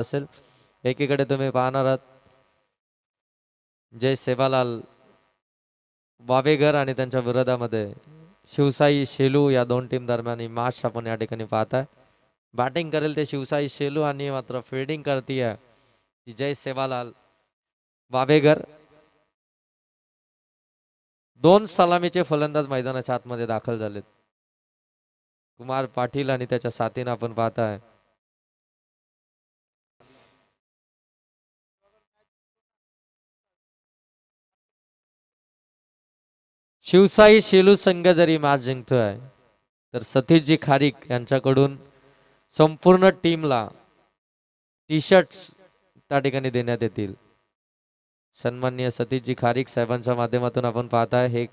असेल। एकीकडे तुम्ही पाहणार आहात जय सेवालाल वावेगर आणि त्यांच्या विरोधामध्ये शिवसाई शेलू या दोन टीम दरम्यान मॅच आपण या ठिकाणी पाहताय। बॅटिंग करेल ते शिवसाई शेलू आणि मात्र फिल्डिंग करतीये जय सेवालाल वावेगर। दोन सलामीचे फलंदाज मैदानाच्या आतमध्ये दाखल झालेत, कुमार पाटील आणि त्याच्या साथीने आपण पाहताय। शिवसाई शेलू संघ जरी मॅच जिंकतोय तर सतीशजी खारीक यांच्याकडून संपूर्ण टीमला टी शर्ट्स त्या ठिकाणी देण्यात येतील। सन्माननीय सतीशजी खारीक साहेबांच्या माध्यमातून आपण पाहताय हे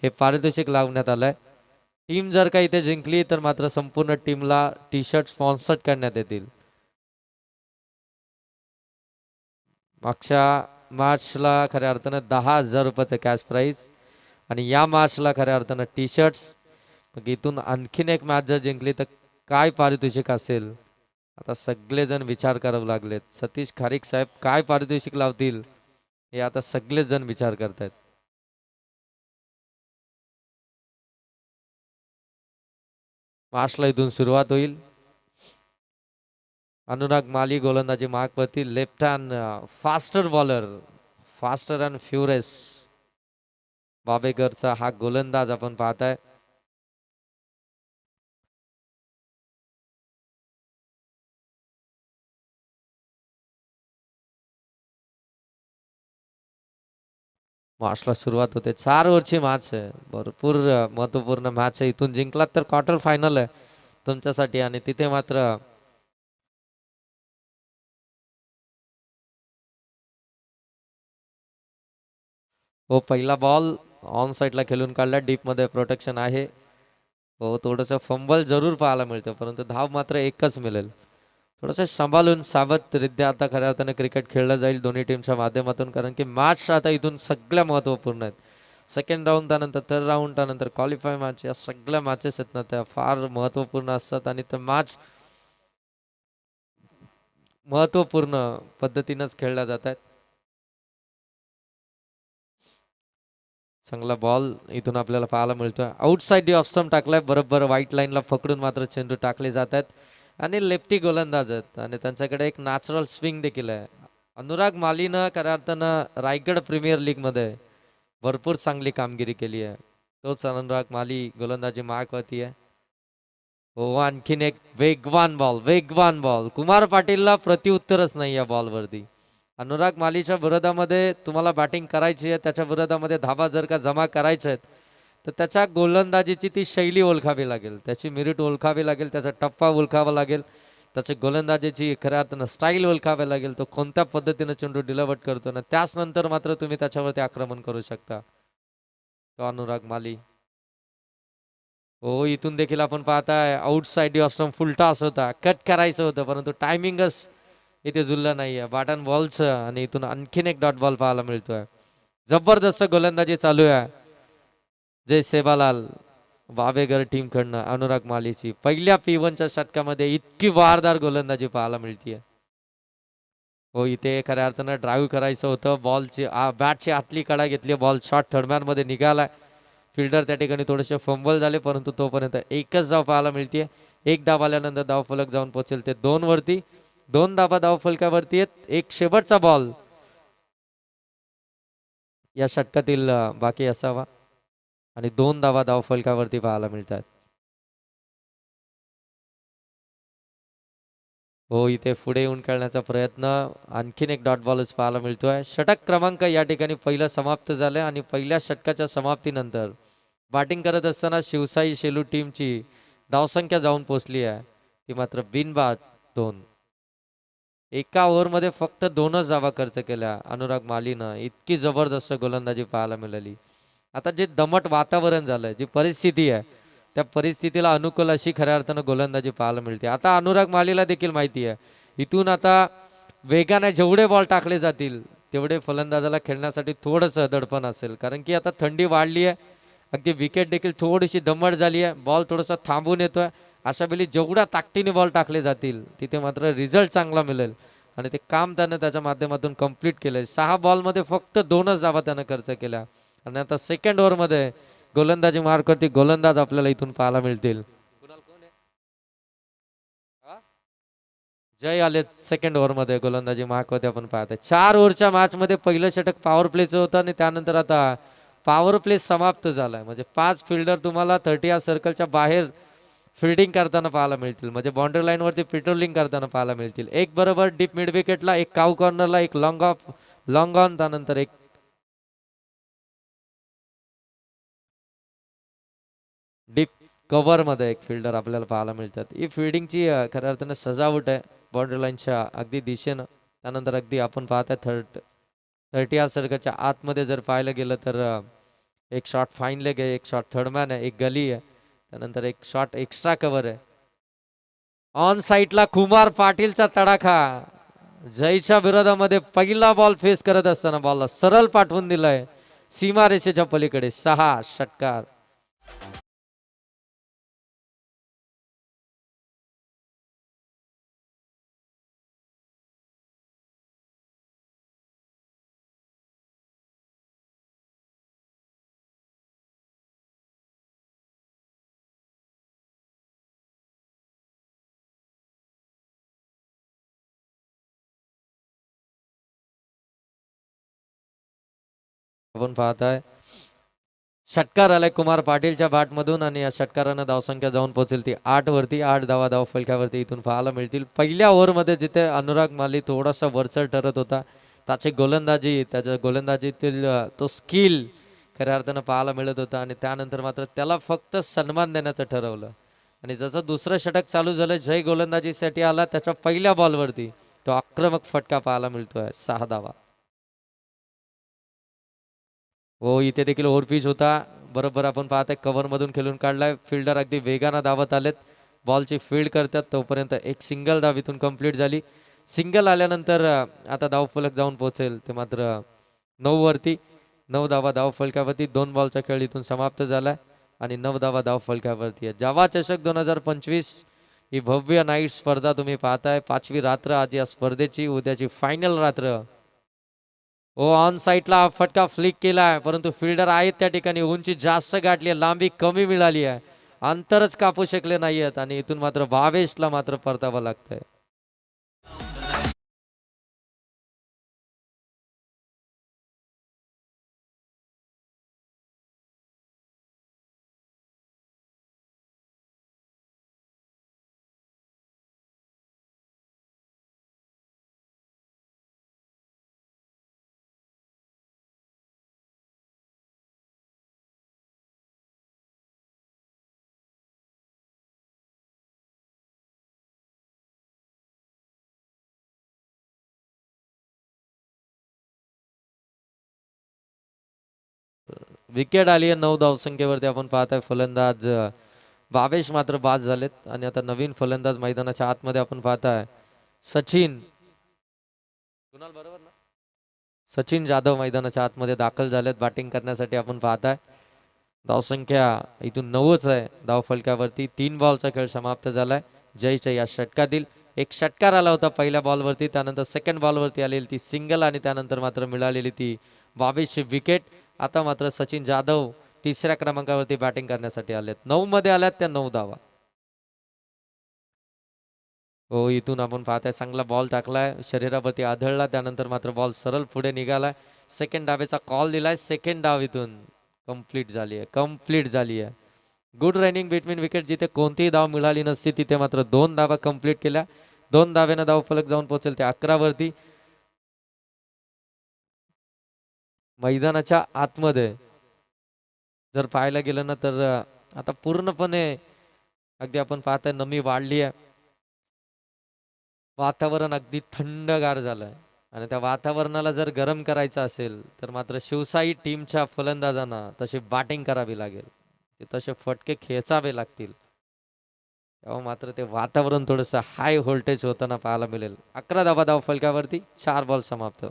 हे पारितोषिक लावण्यात आलंय। टीम जर का इथे जिंकली तर मात्र संपूर्ण टीमला टी शर्ट स्पॉन्सर करण्यात येतील। मागच्या मॅचला खऱ्या अर्थानं 10,000 रुपयाचं कॅश प्राइज आणि या मॅचला खऱ्या अर्थानं टी शर्ट्स। मग इथून आणखीन एक मॅच जर जिंकली तर काय पारितोषिक असेल, आता सगळेजण विचार करावं लागलेत। सतीश खारीक साहेब काय पारितोषिक लावतील हे आता सगळेच जण विचार करतायत। मॅचला इथून सुरुवात होईल। अनुराग माली गोलंदाजी मार्कवरती, left hand faster bowler, faster and furious वावेगरचा हा गोलंदाज आपण पाहताय। मॅचला सुरुवात होते। 4 ओव्हरची मॅच आहे, भरपूर महत्वपूर्ण मॅच आहे। इथून जिंकलात तर क्वार्टर फायनल आहे तुमच्यासाठी आणि तिथे मात्र हो पहिला बॉल ऑन साइडला खेळून काढला, डीप मध्ये प्रोटेक्शन आहे। हो थोडंसं फंबल जरूर पाहायला मिळतं परंतु धाव मात्र एकच मिळेल। थोडंसं सांभाळून सावधरित्या आता खऱ्या अर्थाने क्रिकेट खेळलं जाईल दोन्ही टीमच्या माध्यमातून, कारण की मॅच आता इथून सगळ्या महत्वपूर्ण आहेत। सेकंड राऊंड त्यानंतर थर्ड राऊंड त्यानंतर क्वालिफाय मॅच, या सगळ्या मॅचेस आहेत ना त्या फार महत्वपूर्ण असतात आणि त्या मॅच महत्वपूर्ण पद्धतीनंच खेळल्या जातात। चांगला बॉल इथून आपल्याला पाहायला मिळतोय। आउटसाइड ऑफ स्टंप टाकलाय, बरोबर व्हाईट लाईनला पकडून मात्र चेंडू टाकले जात आहेत आणि लेफ्टी गोलंदाज आहेत आणि त्यांच्याकडे एक नॅचरल स्विंग देखील आहे। अनुराग मालीनं खऱ्या अर्थानं रायगड प्रीमियर लीग मध्ये भरपूर चांगली कामगिरी केली आहे। तोच अनुराग माली गोलंदाजी मार्कवरती आहे। हो आणखीन एक वेगवान बॉल, वेगवान बॉल, कुमार पाटीलला प्रत्युत्तरच नाही या बॉलवरती। अनुराग मालीच्या विरोधामध्ये तुम्हाला बॅटिंग करायची आहे, त्याच्या विरोधामध्ये धाबा जर का जमा करायच्या आहेत तर त्याच्या गोलंदाजीची ती शैली ओळखावी लागेल, त्याची मिरिट ओळखावी लागेल, त्याचा टप्पा ओळखावा लागेल, त्याची गोलंदाजीची खऱ्या अर्थानं स्टाईल ओळखावी लागेल। तो कोणत्या पद्धतीने चेंडू डिलिव्हर करतो ना त्याच नंतर मात्र तुम्ही त्याच्यावरती आक्रमण करू शकता। तो अनुराग माली हो इथून देखील आपण पाहताय आउटसाइड ऑफ फुल टॉस होता, कट करायचं होतं परंतु टायमिंगच इथे जुळलं नाहीये बॅट अँड बॉलचं आणि इथून आणखीन एक डॉट बॉल पाहायला मिळतोय। जबरदस्त गोलंदाजी चालू आहे जय सेवालाल वावेगर टीम कडनं अनुराग मालीची। पहिल्या P1च्या षटकामध्ये इतकी वारदार गोलंदाजी पाहायला मिळतीये। हो इथे खऱ्या अर्थानं ड्राईव्ह करायचं होतं, बॉलची बॅटची आतली कडा घेतली, बॉल शॉर्ट थर्डमॅन मध्ये निघालाय। फिल्डर त्या ठिकाणी थोडेसे फंबल झाले परंतु तोपर्यंत एकच धाव पाहायला मिळते। एक धाव आल्यानंतर धाव फलक जाऊन पोहोचेल ते 2 वरती, 2 धावा धाव फलकावरती आहेत। एक शेवटचा बॉल या षटकातील बाकी असावा आणि 2 धावा धाव फलकावरती पाहायला मिळतात। हो इथे पुढे येऊन खेळण्याचा प्रयत्न, आणखीन एक डॉट बॉलच पाहायला मिळतोय। षटक क्रमांक या ठिकाणी पहिलं समाप्त झालंय आणि पहिल्या षटकाच्या समाप्तीनंतर बॅटिंग करत असताना शिवसाई शेलू टीमची धावसंख्या जाऊन पोहोचली आहे ती मात्र बिनबाद 2। एका ओव्हरमध्ये फक्त 2च धावा खर्च केल्या अनुराग मालीनं, इतकी जबरदस्त गोलंदाजी पाहायला मिळाली। आता जे दमट वातावरण झालंय, जी परिस्थिती आहे त्या परिस्थितीला अनुकूल अशी खऱ्या अर्थानं गोलंदाजी पाहायला मिळते। आता अनुराग मालीला देखील माहिती आहे इथून आता वेगाने जेवढे बॉल टाकले जातील तेवढे फलंदाजाला खेळण्यासाठी थोडंसं दडपण असेल, कारण की आता थंडी वाढली आहे, अगदी विकेट देखील थोडीशी दमट झाली आहे, बॉल थोडासा थांबून येतोय अशा वेळी जेवढ्या ताकदीने बॉल टाकले जातील तिथे मात्र रिझल्ट चांगला मिळेल आणि ते काम त्यानं त्याच्या माध्यमातून कंप्लीट केलंय. 6 बॉलमध्ये फक्त 2च धावा त्यानं खर्च केल्या आणि आता सेकंड ओव्हरमध्ये गोलंदाजी मार्कवरती गोलंदाज आपल्याला इथून पाहायला मिळतील. जय आले सेकंड ओव्हरमध्ये गोलंदाजी मार्कवरती आपण पाहतोय. 4 ओव्हरच्या मॅच मध्ये पहिलं षटक पॉवर प्लेचं होतं आणि त्यानंतर आता पॉवर प्ले समाप्त झालाय. म्हणजे 5 फिल्डर तुम्हाला 30 या सर्कलच्या बाहेर फिल्डिंग करताना पाहायला मिळतील. म्हणजे बाउंड्री लाईन वरती पेट्रोलिंग करताना पाहायला मिळतील. एक बरोबर डीप मिड विकेटला, एक काऊ कॉर्नरला, एक लॉंग ऑफ लॉंग ऑन, त्यानंतर एक डीप कव्हर मध्ये एक फिल्डर आपल्याला पाहायला मिळतात. ही फिल्डिंगची खऱ्या अर्थानं सजावट आहे बाउंड्री लाईनच्या अगदी दिशेनं. त्यानंतर अगदी आपण पाहताय 30 या सर्कलच्या आतमध्ये जर पाहायलं गेलं तर एक शॉट फाईन लेग आहे, एक शॉट थर्ड मॅन आहे, एक गली आहे, त्यानंतर एक शॉट एक्स्ट्रा कव्हर आहे. ऑन साईडला कुमार पाटीलचा तडाखा. जयच्या विरोधामध्ये पहिला बॉल फेस करत असताना बॉलला सरळ पाठवून दिलाय सीमारेषेच्या पलीकडे. 6 षटकार. आपण पाहताय षटकार आलाय कुमार पाटीलच्या बॅट मधून आणि या षटकारानं धावसंख्या जाऊन पोहोचेल ती 8 वरती. 8 धावा धाव फलकावरती इथून पाहायला मिळतील. पहिल्या ओव्हरमध्ये जिथे अनुराग माली थोडासा वरचढ ठरत होता, त्याची गोलंदाजी, त्याच्या गोलंदाजीतील तो स्किल खऱ्या अर्थानं पाहायला मिळत होता आणि त्यानंतर मात्र त्याला फक्त सन्मान देण्याचं ठरवलं आणि जसं दुसरं षटक चालू झालं, जय गोलंदाजीसाठी आला. त्याच्या पहिल्या बॉलवरती तो आक्रमक फटका पाहायला मिळतोय. 6 धावा. हो, इथे देखील ओव्हरपिच होता. बरोबर आपण पाहताय कव्हर मधून खेळून काढलाय. फिल्डर अगदी वेगानं धावत आलेत, बॉलची फील्ड करतात. तोपर्यंत एक सिंगल धाव इथून कंप्लीट झाली. सिंगल आल्यानंतर आता धाव फलक जाऊन पोहोचेल ते मात्र 9 वरती. 9 धावा धाव फलकावरती. 2 बॉलचा खेळ इथून समाप्त झालाय आणि 9 धावा धाव फलकावरती. जावा चषक 2025 ही भव्य नाईट स्पर्धा तुम्ही पाहताय. 5वी रात्र आज या स्पर्धेची, उद्याची फायनल रात्र. हो, ऑन साईडला फटका फ्लिक केलाय, परंतु फिल्डर आहेत त्या ठिकाणी. उंची जास्त गाठली आहे, लांबी कमी मिळाली आहे, अंतरच कापू शकले नाहीयेत आणि इथून मात्र भावेशला मात्र परतावं लागतंय. विकेट आली आहे 9 धावसंख्येवरती. आपण पाहताय फलंदाज भावेश मात्र बाद झालेत आणि आता नवीन फलंदाज मैदानाच्या आतमध्ये आपण पाहताय सचिन, कुणाल बरोबर ना, सचिन जाधव मैदानाच्या आतमध्ये दाखल झालेत बॅटिंग करण्यासाठी. आपण पाहताय धावसंख्या इथून 9च आहे धाव फलकावरती. 3 बॉलचा खेळ समाप्त झालाय. जयच्या या षटकातील एक षटकार आला होता पहिल्या बॉलवरती, त्यानंतर सेकंड बॉलवरती आलेली ती सिंगल आणि त्यानंतर मात्र मिळालेली ती 22ची विकेट. आता मात्र सचिन जाधव तिसऱ्या क्रमांकावरती बॅटिंग करण्यासाठी आलेत. 9 मध्ये आल्यात त्या 9 धावा. हो, इथून आपण पाहताय चांगला बॉल टाकलाय, शरीरावरती आदळला, त्यानंतर मात्र बॉल सरळ पुढे निघालाय. सेकंड डावेचा कॉल दिलाय. सेकंड डाव इथून कंप्लीट झाली आहे, कंप्लीट झाली आहे. Good running between wicket. जिथे कोणतीही धाव मिळाली नसती तिथे मात्र 2 धावा कंप्लीट केल्या. 2 धावेनं धाव फलक जाऊन पोहोचेल ते 11 वरती. मैदानाच्या आतमध्ये जर पाहायला गेलं ना तर आता पूर्णपणे अगदी आपण पाहताय नमी वाढली आहे. वातावरण अगदी थंडगार झालंय आणि त्या वातावरणाला जर गरम करायचं असेल तर मात्र शिवसाई टीमच्या फलंदाजांना तशी बॅटिंग करावी लागेल, ते तसे फटके खेचावे लागतील. तेव्हा मात्र ते वातावरण थोडंसं हाय व्होल्टेज होताना पाहायला मिळेल. 11 धावा धाव फलकावरती. 4 बॉल समाप्त.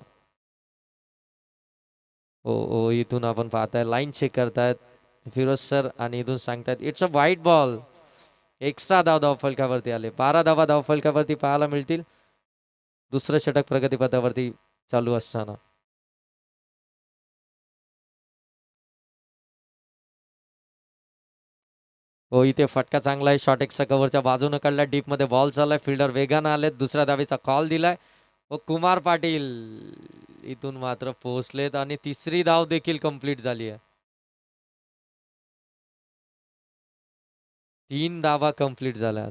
हो हो, इथून आपण पाहताय लाईन चेक करतायत फिरोज सर आणि इथून सांगतायत इट्स अ वाईट बॉल. एक्स्ट्रा धाव फलकावरती आले. 12 धाव फलकावरती पाहायला मिळतील. दुसरं षटक प्रगतीपथावरती चालू असताना हो, इथे फटका चांगला आहे. शॉट एक्स्ट्रा कव्हरच्या बाजूने काढला. डीप मध्ये बॉल चाललाय. फिल्डर वेगानं आलेत. दुसऱ्या धावेचा कॉल दिलाय. व कुमार पाटील इथून मात्र पोहोचलेत आणि तिसरी धाव देखील कंप्लीट झाली आहे. 3 धावा कंप्लीट झाल्या.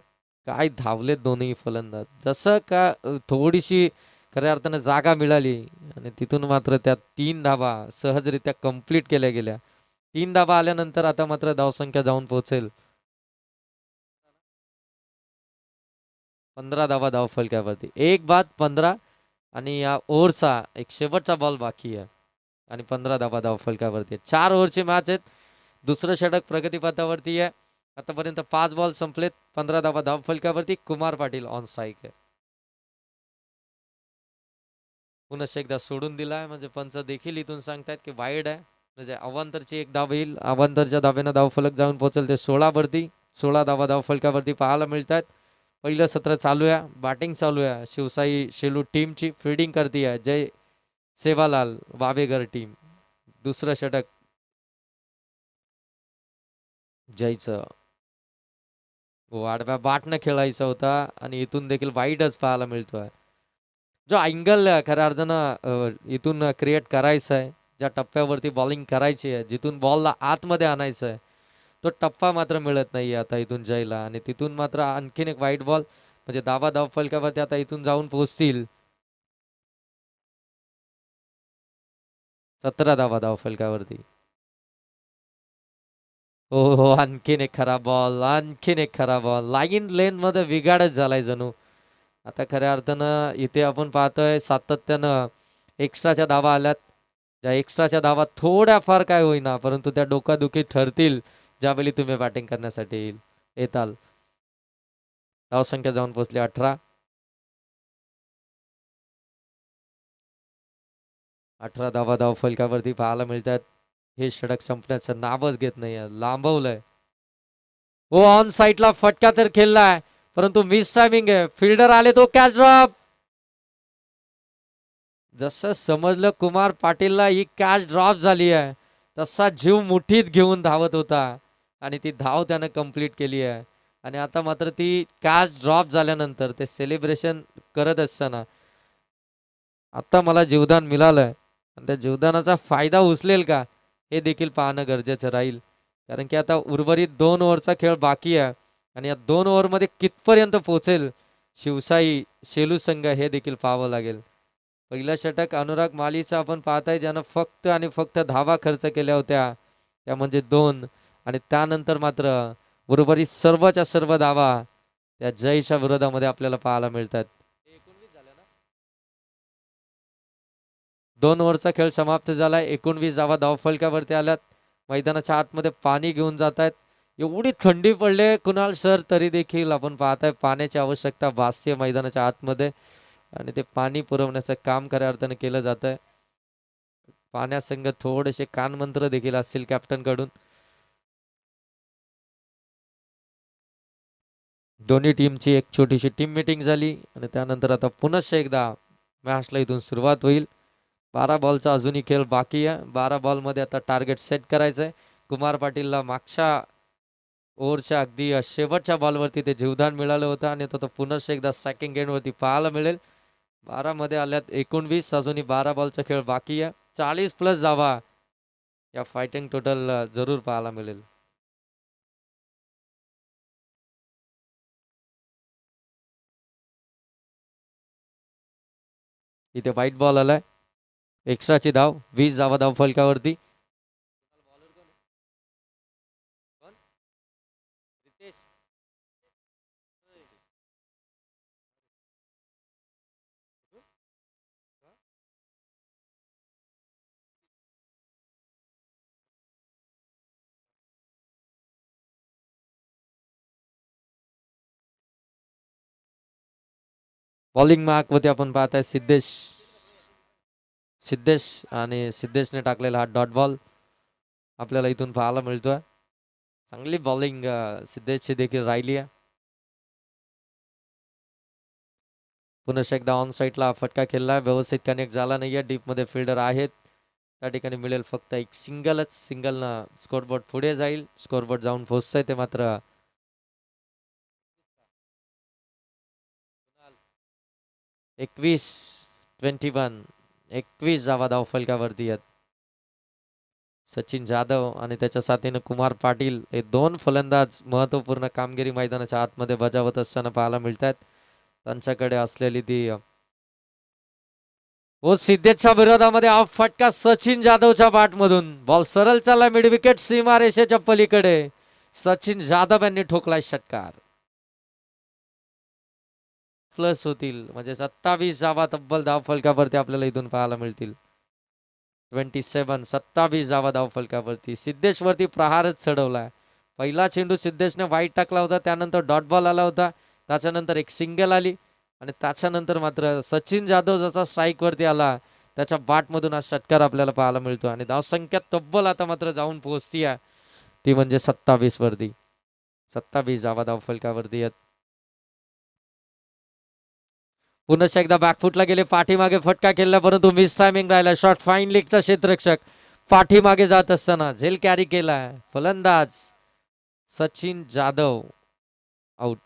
काय धावलेत दोन्ही फलंदाज. जसं का थोडीशी खऱ्या अर्थानं जागा मिळाली आणि तिथून मात्र त्या 3 धावा सहजरित्या कंप्लीट केल्या गेल्या. 3 धावा आल्यानंतर आता मात्र धावसंख्या जाऊन पोहोचेल 15 धावा धाव फलकावरती. 1 बाद 15 आणि या ओव्हरचा एक शेवटचा बॉल बाकी आहे आणि 15 धावा धाव फलकावरती. 4 ओव्हरची मॅच आहेत. दुसरं षटक प्रगतीपथावरती आहे. आतापर्यंत 5 बॉल संपलेत. 15 धावा धाव फलकावरती. कुमार पाटील ऑन स्ट्राईक आहे. पुन्हा एकदा सोडून दिलाय म्हणजे पंच देखील इथून सांगतायत की वाईड आहे. म्हणजे अवांतरची एक धाव येईल. अवांतरच्या धावेनं धावफलक जाऊन पोहोचेल ते 16 वरती. 16 धावा धावफलकावरती पाहायला मिळतात. पहिलं सत्र चालू आहे. बॅटिंग चालू आहे. शिवसाई शेलू टीमची फिल्डिंग करते आहे जय सेवालाल वावेगर टीम. दुसरं षटक जयचं वाढव्या बाटनं खेळायचा होता आणि इथून देखील वाईडच पाहायला मिळतोय. जो अँगल खऱ्या अर्थानं इथून क्रिएट करायचा आहे, ज्या टप्प्यावरती बॉलिंग करायची आहे, जिथून बॉलला आतमध्ये आणायचं आहे, तो टप्पा मात्र मिळत नाही आता इथून जयला. आणि तिथून मात्र आणखीन एक वाईट बॉल म्हणजे धाव फलकावरती आता इथून जाऊन पोहोचतील 17 धाव फलकावरती. हो हो, आणखीन एक खराब बॉल. आणखीन एक खराब बॉल. लाईन लेन मध्ये बिघाडच झालाय जणू. आता खऱ्या अर्थानं इथे आपण पाहतोय सातत्यानं एक्स्ट्राच्या धावा आल्यात. ज्या एक्स्ट्राच्या धावा थोड्याफार काय होईना परंतु त्या डोकादुखी ठरतील ज्यावेळी तुम्ही बॅटिंग करण्यासाठी येताल. धावसंख्या जाऊन पोहोचली 18. 18 धाव फलकावरती पाहायला मिळतात. हे षटक संपण्याचं नावच घेत नाही. लांबवलंय. हो, ऑन साईडला फटका तर खेळलाय परंतु मिस टायमिंग आहे. फिल्डर आले तो कॅच ड्रॉप. जसं समजलं कुमार पाटीलला ही कॅच ड्रॉप झाली आहे तसा जीव मुठीत घेऊन धावत होता आणि ती धाव त्यानं कंप्लीट केली आहे. आणि आता मात्र ती कॅच ड्रॉप झाल्यानंतर ते सेलिब्रेशन करत असताना आता मला जीवदान मिळालंय आणि त्या जीवदानाचा फायदा उचलेल का हे देखील पाहणं गरजेचं राहील. कारण की आता उर्वरित 2 ओव्हरचा खेळ बाकी आहे आणि या 2 ओव्हरमध्ये कितपर्यंत पोहोचेल शिवसाई शेलू संघ हे देखील पाहावं लागेल. पहिला षटक अनुराग मालीचा आपण पाहताय ज्यानं फक्त आणि फक्त धावा खर्च केल्या होत्या त्या म्हणजे 2 आणि त्यानंतर मात्र उर्वरित सर्वच्या सर्व धावा त्या जयच्या विरोधामध्ये आपल्याला पाहायला मिळतात. 2 ओव्हरचा खेळ समाप्त झालाय. 19 धावा धावफलकावरती आल्यात. मैदानाच्या आतमध्ये पाणी घेऊन जात आहेत. एवढी थंडी पडले कुणाल सर तरी देखील आपण पाहताय पाण्याची आवश्यकता भासते मैदानाच्या आतमध्ये आणि ते पाणी पुरवण्याचं काम खऱ्या अर्थाने केलं जात आहे. पाण्यासंग थोडेसे कानमंत्र देखील असतील कॅप्टन कडून. दोन्ही टीमची एक छोटीशी टीम मीटिंग झाली आणि त्यानंतर आता पुनश्च एकदा मॅचला इथून सुरुवात होईल. 12 बॉलचा अजूनही खेळ बाकी आहे. 12 बॉलमध्ये आता टार्गेट सेट करायचं आहे. कुमार पाटीलला मागच्या ओव्हरच्या अगदी शेवटच्या बॉलवरती ते जीवदान मिळालं होतं आणि तो पुनश्च एकदा सेकंड गेंडवरती पाहायला मिळेल. 12 मध्ये आल्यात 19. अजूनही 12 बॉलचा खेळ बाकी आहे. 40+ धावा या फायटिंग टोटल जरूर पाहायला मिळेल. इथे व्हाईट बॉल आलाय. एक्स्ट्राची धाव 20 धावा धाव फलकावरती. बॉलिंग मार्कवरती आपण पाहताय सिद्धेश आणि सिद्धेशने टाकलेला हा डॉट बॉल आपल्याला इथून पाहायला मिळतोय. चांगली बॉलिंग सिद्धेशची देखील राहिली आहे. पुन्हा एकदा ऑन साईडला फटका खेळला, व्यवस्थित कनेक्ट झाला नाहीये. डीप मध्ये फिल्डर आहेत, त्या ठिकाणी मिळेल फक्त एक सिंगलच. सिंगलनं स्कोरबोर्ड पुढे जाईल. स्कोरबोर्ड जाऊन पोहोचतंय ते मात्र 21 धावा धावफलकावरती आहेत. सचिन जाधव आणि त्याच्या साथीनं कुमार पाटील हे दोन फलंदाज महत्वपूर्ण कामगिरी मैदानाच्या आतमध्ये बजावत असताना पाहायला मिळतात. त्यांच्याकडे असलेली ती सिद्धेशच्या विरोधामध्ये ऑफ फटका सचिन जाधवच्या बॅटमधून. बॉल सरळ चालला मिड विकेट सीमारेषेच्या पलीकडे. सचिन जाधव यांनी ठोकलाय षटकार. प्लस होतील म्हणजे 27 धावा तब्बल धावफलकावरती आपल्याला इथून पाहायला मिळतील. 27 धावा धावफलकावरती. सिद्धेशवरती प्रहारच चढवलाय. पहिला चेंडू सिद्धेशने वाईट टाकला होता, त्यानंतर डॉट बॉल आला होता, त्याच्यानंतर एक सिंगल आली आणि त्याच्यानंतर मात्र सचिन जाधव जसा स्ट्राईक वरती आला त्याच्या बॅटमधून हा षटकार आपल्याला पाहायला मिळतो आणि धावसंख्या तब्बल आता मात्र जाऊन पोहोचती आहे, ती म्हणजे 27 वरती. 27 धावा धावफलकावरती आहेत. पुन्हा एकदा बॅकफुटला गेले, पाठीमागे फटका केला परंतु मिस टायमिंग राहिला. शॉट फाईन लेगचा क्षेत्ररक्षक पाठीमागे जात असताना झेल कॅरी केलाय. फलंदाज सचिन जाधव आउट.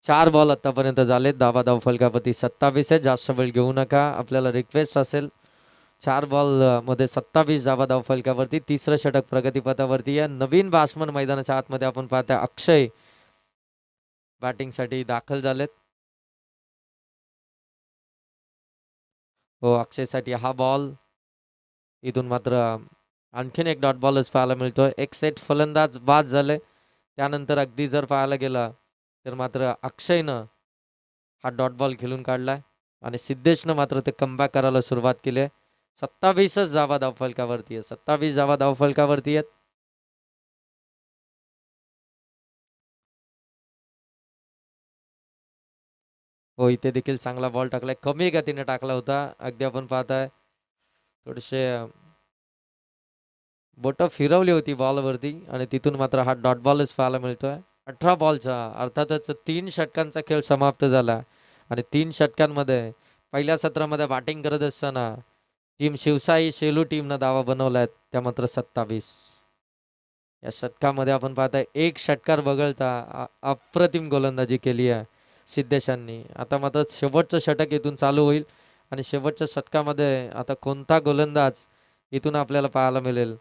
चार बॉल आतापर्यंत झालेत. धावा धावफलकावरती 27 आहे. जास्त वेळ घेऊ नका, आपल्याला रिक्वेस्ट असेल. 4 बॉल मध्ये 27 धावा धावफलकावरती. तिसरं षटक प्रगतीपथावरती आहे. नवीन बॅट्समन मैदानाच्या आतमध्ये आपण पाहता अक्षय बॅटिंग साठी दाखल झालेत. हो, अक्षय साठी हा बॉल. इथून मात्र आणखीन एक डॉट बॉलच पाहायला मिळतोय. एक सेट फलंदाज बाद झाले. त्यानंतर अगदी जर पाहायला गेला तर मात्र अक्षयनं हा डॉट बॉल खेळून काढलाय आणि सिद्धेशनं मात्र ते कमबॅक करायला सुरुवात केली आहे. 27च धावा धावफलकावरती आहे. 27 धावा धावफलकावरती आहेत. हो, इथे देखील चांगला बॉल टाकलाय. कमी गतीने टाकला होता. अगदी आपण पाहताय थोडेसे बोट फिरवली होती बॉलवरती आणि तिथून मात्र हा डॉट बॉलच पाहायला मिळतोय. 18 बॉलचा अर्थातच 3 षटकांचा खेळ समाप्त झाला आणि 3 षटकांमध्ये पहिल्या सत्रामध्ये बॅटिंग करत असताना टीम शिवसाई शेलू टीमनं दावा बनवलाय, त्या मात्र 27. या षटकामध्ये आपण पाहताय एक षटकार वगळता अप्रतिम गोलंदाजी केली आहे सिद्धेशांनी. आता मात्र शेवटचं षटक इथून चालू होईल आणि शेवटच्या षटकामध्ये आता कोणता गोलंदाज इथून आपल्याला पाहायला मिळेल.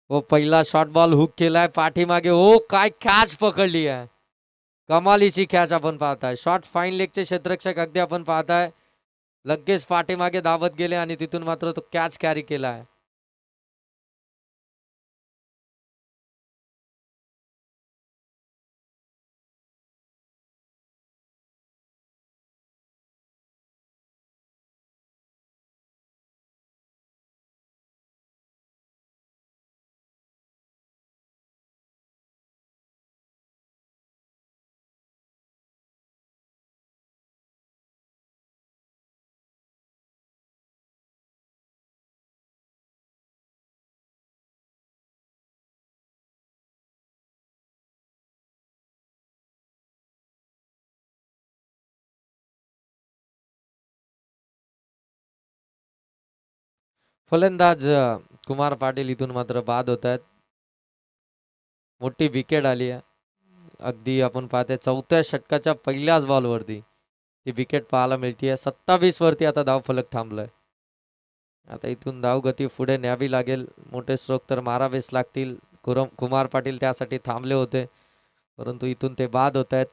हो, पहिला शॉर्ट बॉल हुक केलाय पाठीमागे. हो, काय कॅच पकडली आहे. कमालीची कॅच आपण पाहताय. शॉर्ट फाईन लेगचे क्षेत्ररक्षक अगदी आपण पाहताय लगेच पाठीमागे धावत गेले आणि तिथून मात्र तो कॅच कॅरी केलाय. फलंदाज कुमार पाटील इथून मात्र बाद होत आहेत. मोठी विकेट आली आहे. अगदी आपण पाहते चौथ्या षटकाच्या पहिल्याच बॉलवरती ती विकेट पाहायला मिळते. 27 वरती आता धावफलक थांबलाय. आता इथून धावगती पुढे न्यावी लागेल. मोठे स्ट्रोक तर मारावेच लागतील. कुमार पाटील त्यासाठी थांबले होते, परंतु इथून ते बाद होत आहेत.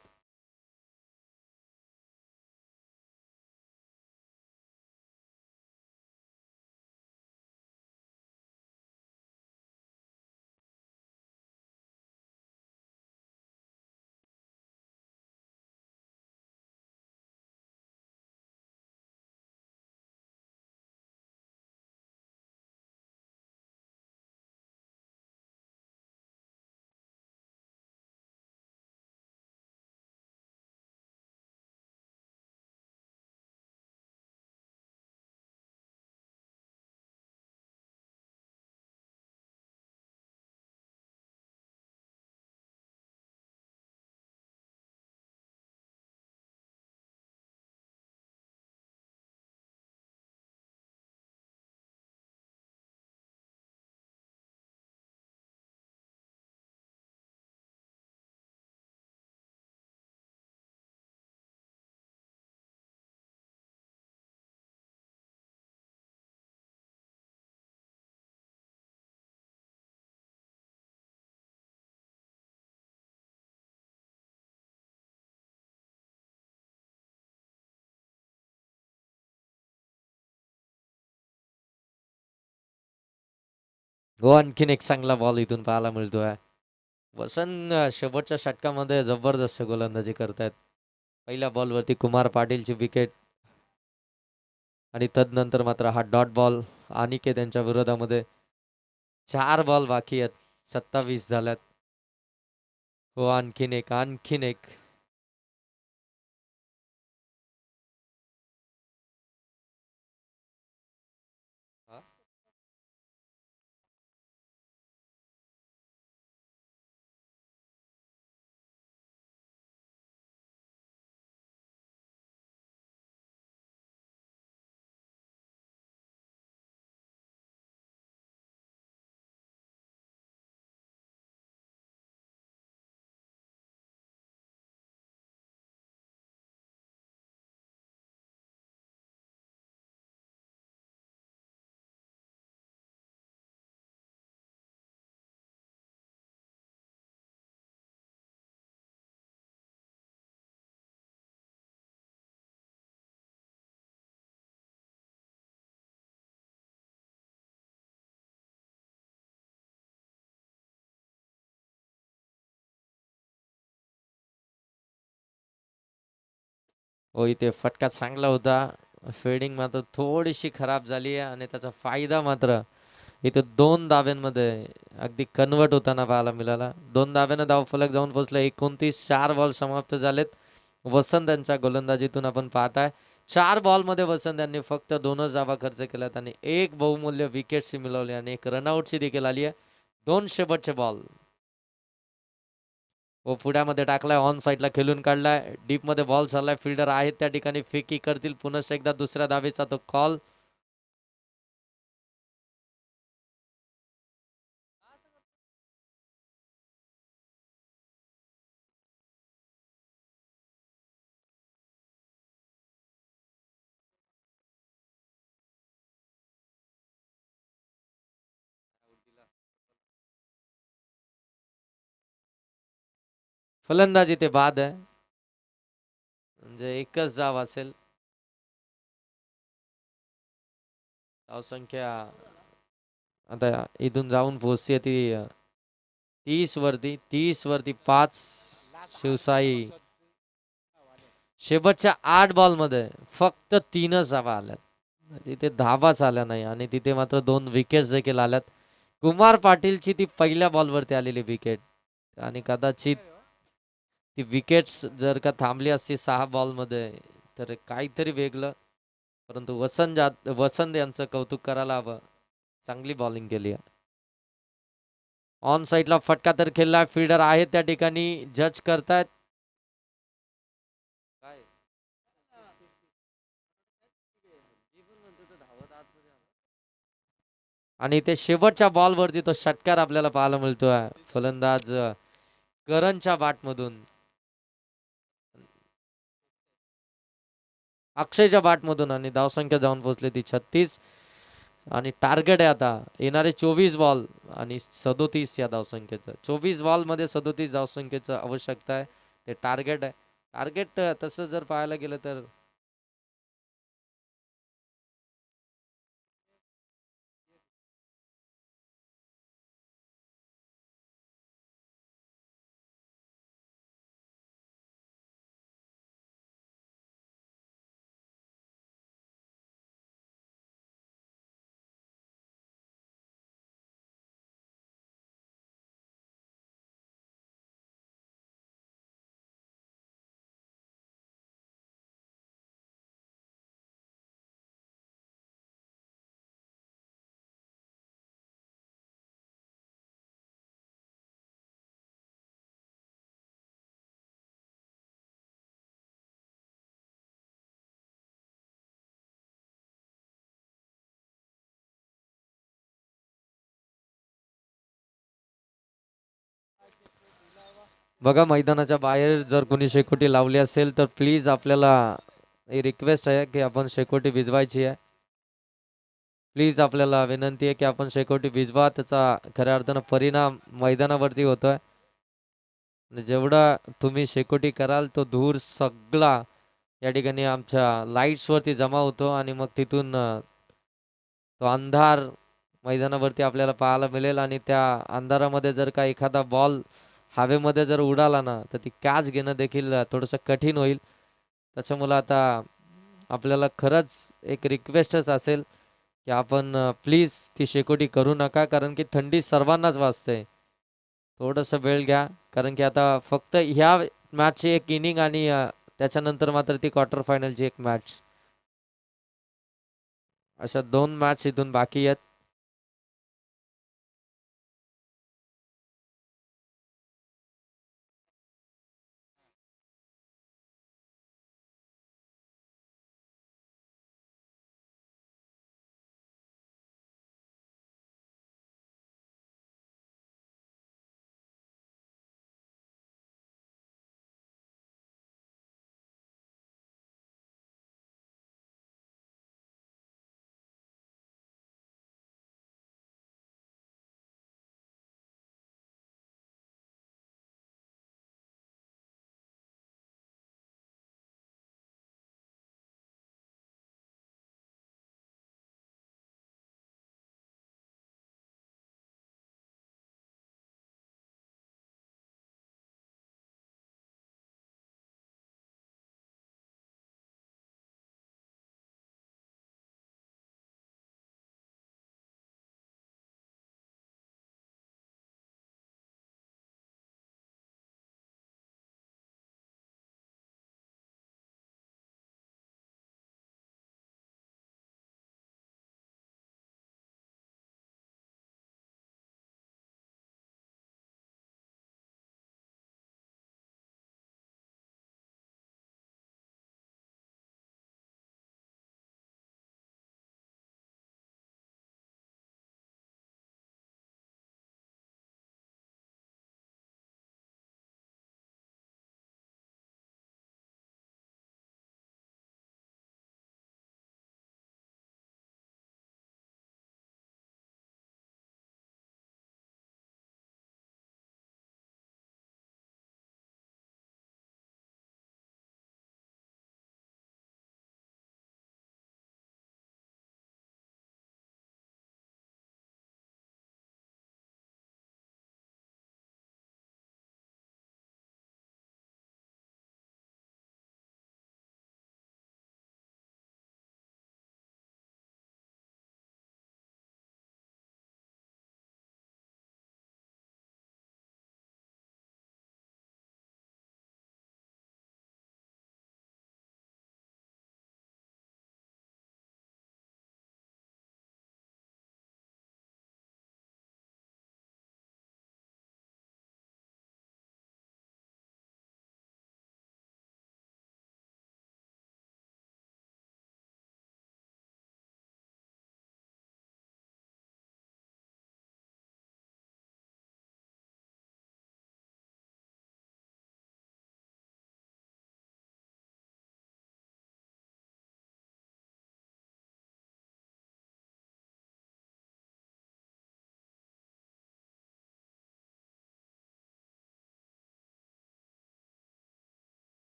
हो, आणखीन एक चांगला बॉल इथून पाहायला मिळतोय. वसंत शेवटच्या षटकामध्ये जबरदस्त गोलंदाजी करतायत. पहिल्या बॉलवरती कुमार पाटीलची विकेट आणि तदनंतर मात्र हा डॉट बॉल अनिकेत त्यांच्या विरोधामध्ये. 4 बॉल बाकी आहेत, 27 झाल्यात. हो, आणखीन एक. हो, इथे फटका चांगला होता. फिल्डिंग मात्र थोडीशी खराब झाली आहे आणि त्याचा फायदा मात्र इथे 2 धाब्यांमध्ये अगदी कन्वर्ट होताना पाहायला मिळाला. 2 धाब्यानं धावफलक जाऊन पोहोचलं. 29 4 बॉल समाप्त झालेत. वसंत यांच्या गोलंदाजीतून आपण पाहताय 4 बॉलमध्ये वसंत यांनी फक्त 2च धावा खर्च केल्यात आणि एक बहुमूल्य विकेटची मिळवली आणि एक रनआउटची देखील आली आहे. 2 शेवटचे बॉल व पुढ्यामध्ये टाकलाय. ऑन साईडला खेळून काढलाय. डीप मध्ये बॉल चाललाय. फिल्डर आहेत त्या ठिकाणी, फेकी करतील. पुन्हा एकदा दुसऱ्या धावेचा तो कॉल. फलंदाजी ते बाद आहे, म्हणजे एकच धाव असेल. धावसंख्या आता इथून जाऊन पोहोचते ती 30 वरती 5. शिवसाई शेवटच्या 8 बॉलमध्ये फक्त 3च धावा आल्यात. तिथे धावाच आल्या नाही आणि तिथे मात्र 2 विकेट देखील आल्यात. कुमार पाटीलची ती पहिल्या बॉलवरती आलेली विकेट आणि कदाचित ती विकेट्स जर का थांबली असती 6 बॉलमध्ये तर काहीतरी वेगळं. परंतु वसंत यांचं कौतुक करायला हवं. चांगली बॉलिंग केली आहे. ऑन साईडला फटका तर खेळला. फिल्डर आहे त्या ठिकाणी, जज करतायत. काय आणि ते शेवटच्या बॉलवरती तो षटकार आपल्याला पाहायला मिळतोय फलंदाज करणच्या बॅटमधून, अक्षयच्या बॅटमधून, आणि धावसंख्या जाऊन पोहोचली ती 36. आणि टार्गेट आहे आता येणारे 24 बॉल आणि 37 या धावसंख्येचं. 24 बॉल मध्ये 37 धावसंख्येचं आवश्यकता आहे, ते टार्गेट आहे. टार्गेट तसं जर पाहायला गेलं तर बघा, मैदानाच्या बाहेर जर कोणी शेकोटी लावली असेल तर प्लीज आपल्याला ही रिक्वेस्ट आहे की आपण शेकोटी भिजवायची आहे. प्लीज आपल्याला विनंती आहे की आपण शेकोटी भिजवा, त्याचा खऱ्या अर्थानं परिणाम मैदानावरती होतोय. जेवढा तुम्ही शेकोटी कराल तो धूर सगळा या ठिकाणी आमच्या लाईट्स वरती जमा होतो आणि मग तिथून तो अंधार मैदानावरती आपल्याला पाहायला मिळेल. आणि त्या अंधारामध्ये जर का एखादा बॉल हवेमध्ये जर उडाला ना तर ती कॅच घेणं देखील थोडंसं कठीण होईल. त्याच्यामुळं आता आपल्याला खरंच एक रिक्वेस्टच असेल की आपण प्लीज ती शेकोटी करू नका, कारण की थंडी सर्वांनाच वाजते. थोडंसं वेळ घ्या, कारण की आता फक्त ह्या मॅचची एक इनिंग आणि त्याच्यानंतर मात्र ती क्वार्टर फायनलची एक मॅच, अशा 2 मॅच इथून बाकी आहेत.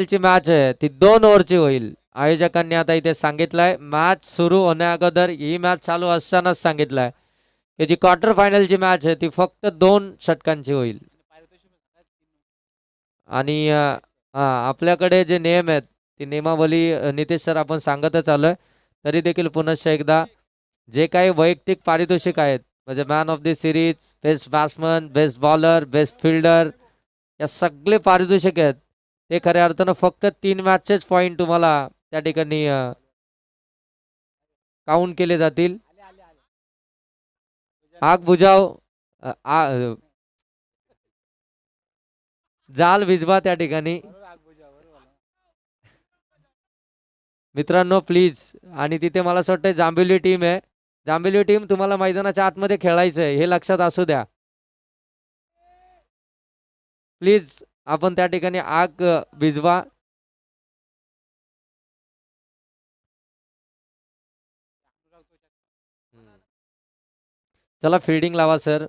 ची मॅच आहे ती 2 ओव्हरची होईल. आयोजकांनी आता इथे सांगितलंय मॅच सुरू होण्या अगोदर ही मॅच चालू असतानाच सांगितलंय की जी क्वार्टर फायनलची मॅच आहे ती फक्त 2 षटकांची होईल. आणि हा आपल्याकडे जे नियम आहेत ती नियमावली नितेश सर आपण सांगतच आलोय. तरी देखील पुनश्च एकदा जे काही वैयक्तिक पारितोषिक आहेत म्हणजे man of the series, best batsman, best bowler, best fielder, या सगळे पारितोषिक आहेत ते खऱ्या अर्थानं फक्त 3 मॅचचेच पॉईंट तुम्हाला त्या ठिकाणी काउंट केले जातील. आग बुजाव, जाल विझवा त्या ठिकाणी मित्रांनो प्लीज. आणि तिथे मला असं वाटतं जांभिवली टीम आहे. जांभिवली टीम तुम्हाला मैदानाच्या आतमध्ये खेळायचं आहे हे लक्षात असू द्या प्लीज. आपण त्या ठिकाणी आग विझवा. चला फिल्डिंग लावा सर.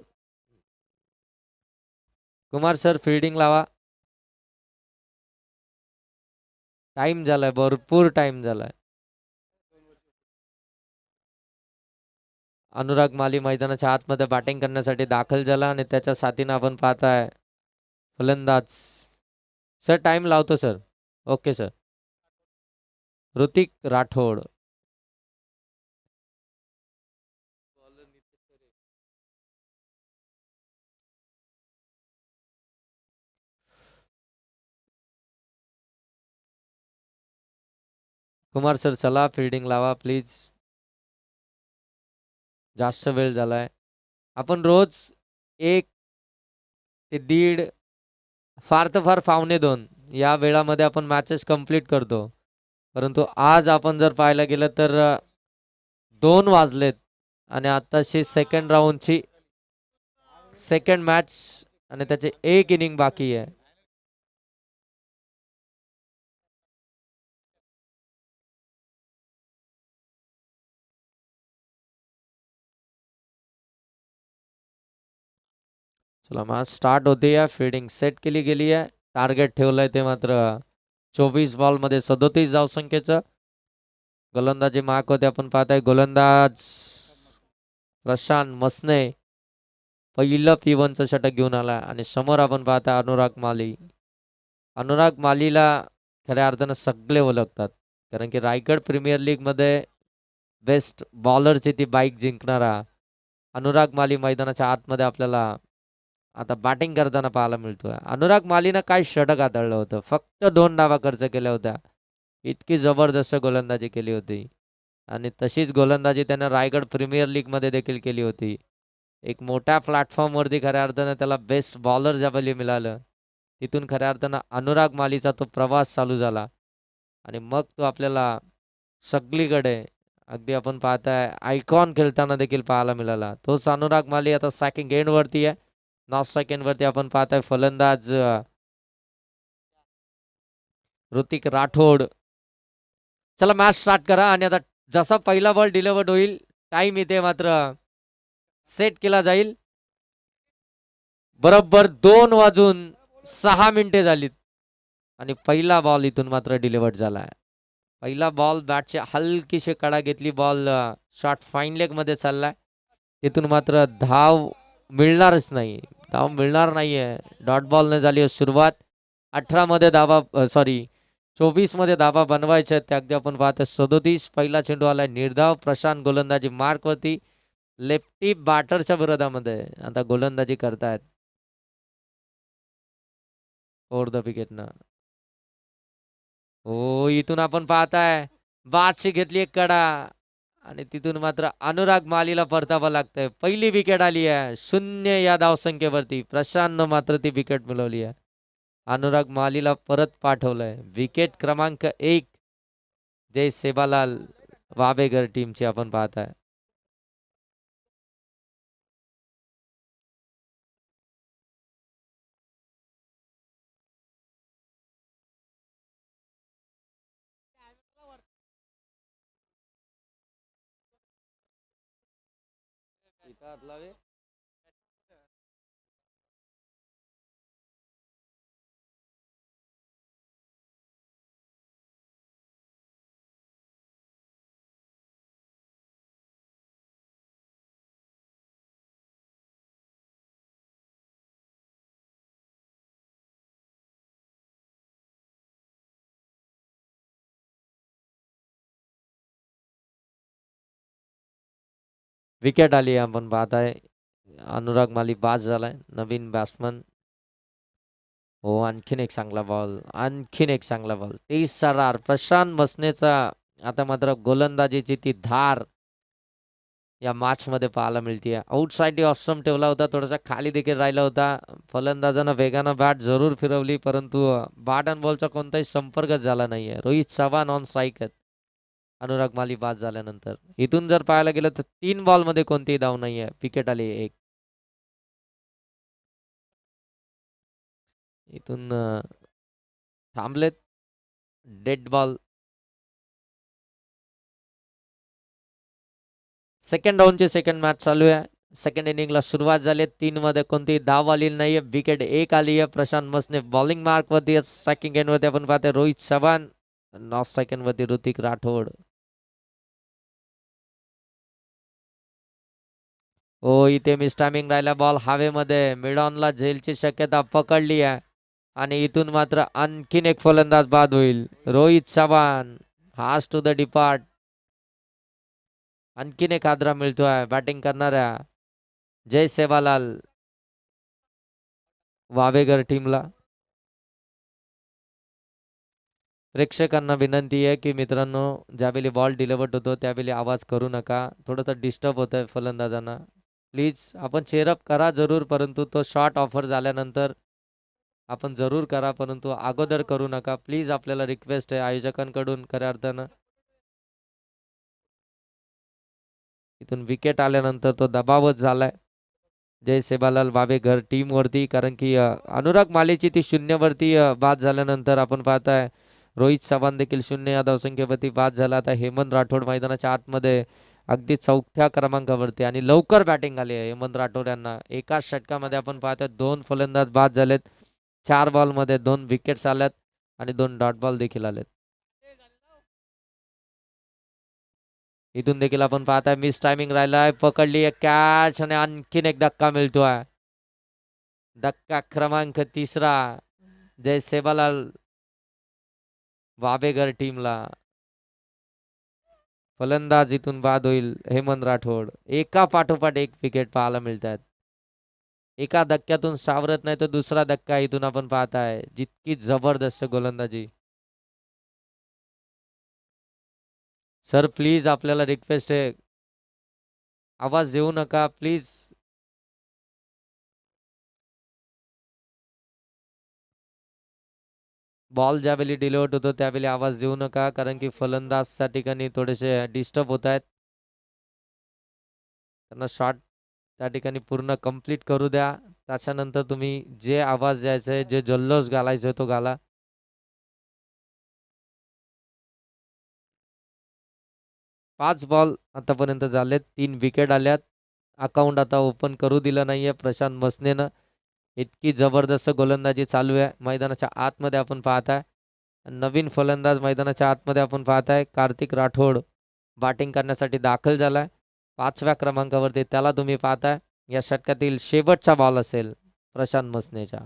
कुमार सर फिल्डिंग लावा. टाइम झालाय, भरपूर टाइम झालाय. अनुराग माली मैदानाच्या आतमध्ये बॅटिंग करण्यासाठी दाखल झाला आणि त्याच्या साथीनं आपण पाहताय फलंदाज. सर टाइम लावतो sir. Okay sir. Hrithik Rathod. Kumar sir चला फिल्डिंग लावा प्लीज. जास्त वेळ झालाय. आपण रोज 1 ते 1.5 फार तर फार 1.25 या वेळामध्ये आपण मॅचेस कंप्लीट करतो. परंतु आज आपण जर पाहायला गेलं तर 2 वाजलेत आणि आताशी सेकंड राऊंडची सेकंड मॅच आणि त्याचे 1 इनिंग बाकी आहे. चला मॅच स्टार्ट होते आहे. फिल्डिंग सेट केली गेली आहे. टार्गेट ठेवलंय ते मात्र 24 बॉलमध्ये 37 धावसंख्येचं. गोलंदाजी मार्क होते आपण पाहताय गोलंदाज प्रशांत मसने पहिलं P1चं षटक घेऊन आला आणि समोर आपण पाहता अनुराग माली. अनुराग मालीला खऱ्या अर्थानं सगळे ओळखतात कारण की रायगड प्रीमियर लीग मध्ये बेस्ट बॉलरची ती बाईक जिंकणारा अनुराग माली मैदानाच्या आतमध्ये आपल्याला आता बॅटिंग करताना पाहायला मिळतोय. अनुराग मालीनं काय षटक हाताळलं होतं. फक्त 2 धावा खर्च केल्या होत्या. इतकी जबरदस्त गोलंदाजी केली होती आणि तशीच गोलंदाजी त्यानं रायगड प्रीमियर लीग मध्ये देखील केली होती. एक मोठ्या प्लॅटफॉर्मवरती खऱ्या अर्थानं त्याला बेस्ट बॉलर ज्यावेळी मिळालं तिथून खऱ्या अर्थानं अनुराग मालीचा तो प्रवास चालू झाला आणि मग तो आपल्याला सगळीकडे अगदी आपण पाहताय आयकॉन खेळताना देखील पाहायला मिळाला. तोच अनुराग माली आता सेकंड एंड वरती आहे. नॉट सेकंड वरती आपण पाहताय फलंदाज ऋतिक राठोड. चला मॅच स्टार्ट करा आणि आता जसा पहिला बॉल डिलिव्हर्ड होईल टाइम इथे मात्र सेट केला जाईल. बरोबर 2:06 झालीत आणि पहिला बॉल इथून मात्र डिलिव्हर्ड झालाय. पहिला बॉल बॅटची हलकीशी कडा घेतली. बॉल शॉर्ट फाईन लेग मध्ये चाललाय. तिथून मात्र धाव मिळणारच नाही. धाव मिळणार नाहीये. डॉट बॉल न झाली सुरुवात. 18 मध्ये धावा सॉरी 24 मध्ये धावा बनवायच्या त्या अगदी आपण पाहतो 37. पहिला चेंडू आलाय निर्धाव. प्रशांत गोलंदाजी मार्क वरती लेफ्टी बॅटरच्या विरोधामध्ये आता गोलंदाजी करतायत ओव्हर द विकेटनं. हो इथून आपण पाहताय बादशी घेतली एक कडा आणि तिथून मात्र अनुराग मालीला परतावं लागतंय. पहिली विकेट आली आहे 0 या धावसंख्येवरती. प्रशांतनं मात्र ती विकेट मिळवली आहे. अनुराग मालीला परत पाठवलंय. विकेट क्रमांक 1 जय सेबालाल वाबेगर टीमची आपण पाहताय. विकेट आली आपण पाहताय. अनुराग माली बाद झालाय, नवीन बॅट्समन. हो, आणखीन एक चांगला बॉल, आणखीन एक चांगला बॉल. 30 रार प्रशांत मसनेचा. आता मात्र गोलंदाजीची ती धार या मॅच मध्ये पाहायला मिळते. आउटसाइड ऑफ स्टंप ठेवला होता, थोडासा खाली देखील राहिला होता. फलंदाजानं वेगानं बॅट जरूर फिरवली, परंतु बॅट अँड बॉलचा कोणताही संपर्कच झाला नाहीये. रोहित चव्हाण ऑन स्ट्राईक आहेत. अनुराग माली बाद झाल्यानंतर इथून जर पाहायला गेलं तर 3 बॉल मध्ये कोणतीही धाव नाहीये. विकेट आली एक. इथून थांबलेत. Dead ball. सेकंड डाऊनची सेकंड मॅच चालू आहे. सेकंड इनिंगला सुरुवात झाली. 3 मध्ये कोणतीही धाव आलेली नाहीये. विकेट एक आली आहे. प्रशांत मसने बॉलिंग मार्क वरती. सेकंड एंड वरती आपण पाहतोय रोहित चव्हाण. नॉर्थ सेकंड वरती ऋतिक राठोड. हो, इथे मिस टायमिंग राहिला. बॉल हवेमध्ये मिड ऑनला झेलची शक्यता पकडली आहे. आणि इथून मात्र आणखीन एक फलंदाज बाद होईल. रोहित चव्हाण हास टू द डिपार्ट. आणखीन एक हादरा मिळतोय बॅटिंग करणाऱ्या जय सेवालाल वावेगर टीमला. प्रेक्षकांना विनंती आहे की मित्रांनो, ज्यावेळी बॉल डिलिव्हर्ड होतो त्यावेळी आवाज करू नका. थोडंसं डिस्टर्ब होत आहे फलंदाजांना. प्लीज आपण चेअरअप करा जरूर, परंतु तो शॉट ऑफर झाल्यानंतर आपण जरूर करा, परंतु अगोदर करू नका प्लीज. आपल्याला रिक्वेस्ट आहे आयोजकांकडून खऱ्या अर्थानं. इथून विकेट आल्यानंतर तो दबावच झालाय जय सेवालाल वावेघर टीम वरती, कारण की अनुराग मालेची ती 0 वरती बाद झाल्यानंतर आपण पाहताय रोहित चव्हाण देखील 0 या धावसंख्येवरती बाद झाला. आता हेमंत राठोड मैदानाच्या आतमध्ये अगदी 4थ्या क्रमांकावरती आणि लवकर बॅटिंग आली आहे हेमंत राठोड यांना. एकाच षटकामध्ये आपण पाहतोय 2 फलंदाज बाद झालेत. 4 बॉलमध्ये 2 विकेट्स आल्यात आणि 2 डॉट बॉल देखील आलेत. इथून देखील आपण पाहताय मिस टायमिंग राहिलाय. पकडली कॅच आणि आणखीन एक धक्का मिळतोय. धक्का क्रमांक 3रा जय सेवालाल वावेघर टीमला. फलंदाज इथून बाद होईल हेमंत राठोड. एका पाठोपाठ एक विकेट पाहायला मिळतात. एका धक्क्यातून सावरत नाही तर दुसरा धक्का इथून आपण पाहताय. जितकी जबरदस्त गोलंदाजी. सर प्लीज आपल्याला रिक्वेस्ट आहे, आवाज देऊ नका प्लीज. बॉल ज्यावेळी डिलिव्हर्ड होतो त्यावेळी आवाज देऊ नका, कारण की फलंदाज त्या ठिकाणी थोडेसे डिस्टर्ब होत आहेत. त्यांना शॉट त्या ठिकाणी पूर्ण कंप्लीट करू द्या. त्याच्यानंतर तुम्ही जे आवाज द्यायचा आहे, जे जल्लोष घालायचा तो घाला. पाच बॉल आतापर्यंत झालेत. 3 विकेट आल्यात. अकाउंट आता ओपन करू दिलं नाहीये प्रशांत मसनेनं. इतकी जबरदस्त गोलंदाजी चालू आहे मैदानाच्या आतमध्ये आपण पाहताय. नवीन फलंदाज मैदानाच्या आतमध्ये आपण पाहताय कार्तिक राठोड बॅटिंग करण्यासाठी दाखल झालाय 5व्या क्रमांकावरती. त्याला तुम्ही पाहताय या षटकातील शेवटचा बॉल असेल प्रशांत मसनेच्या.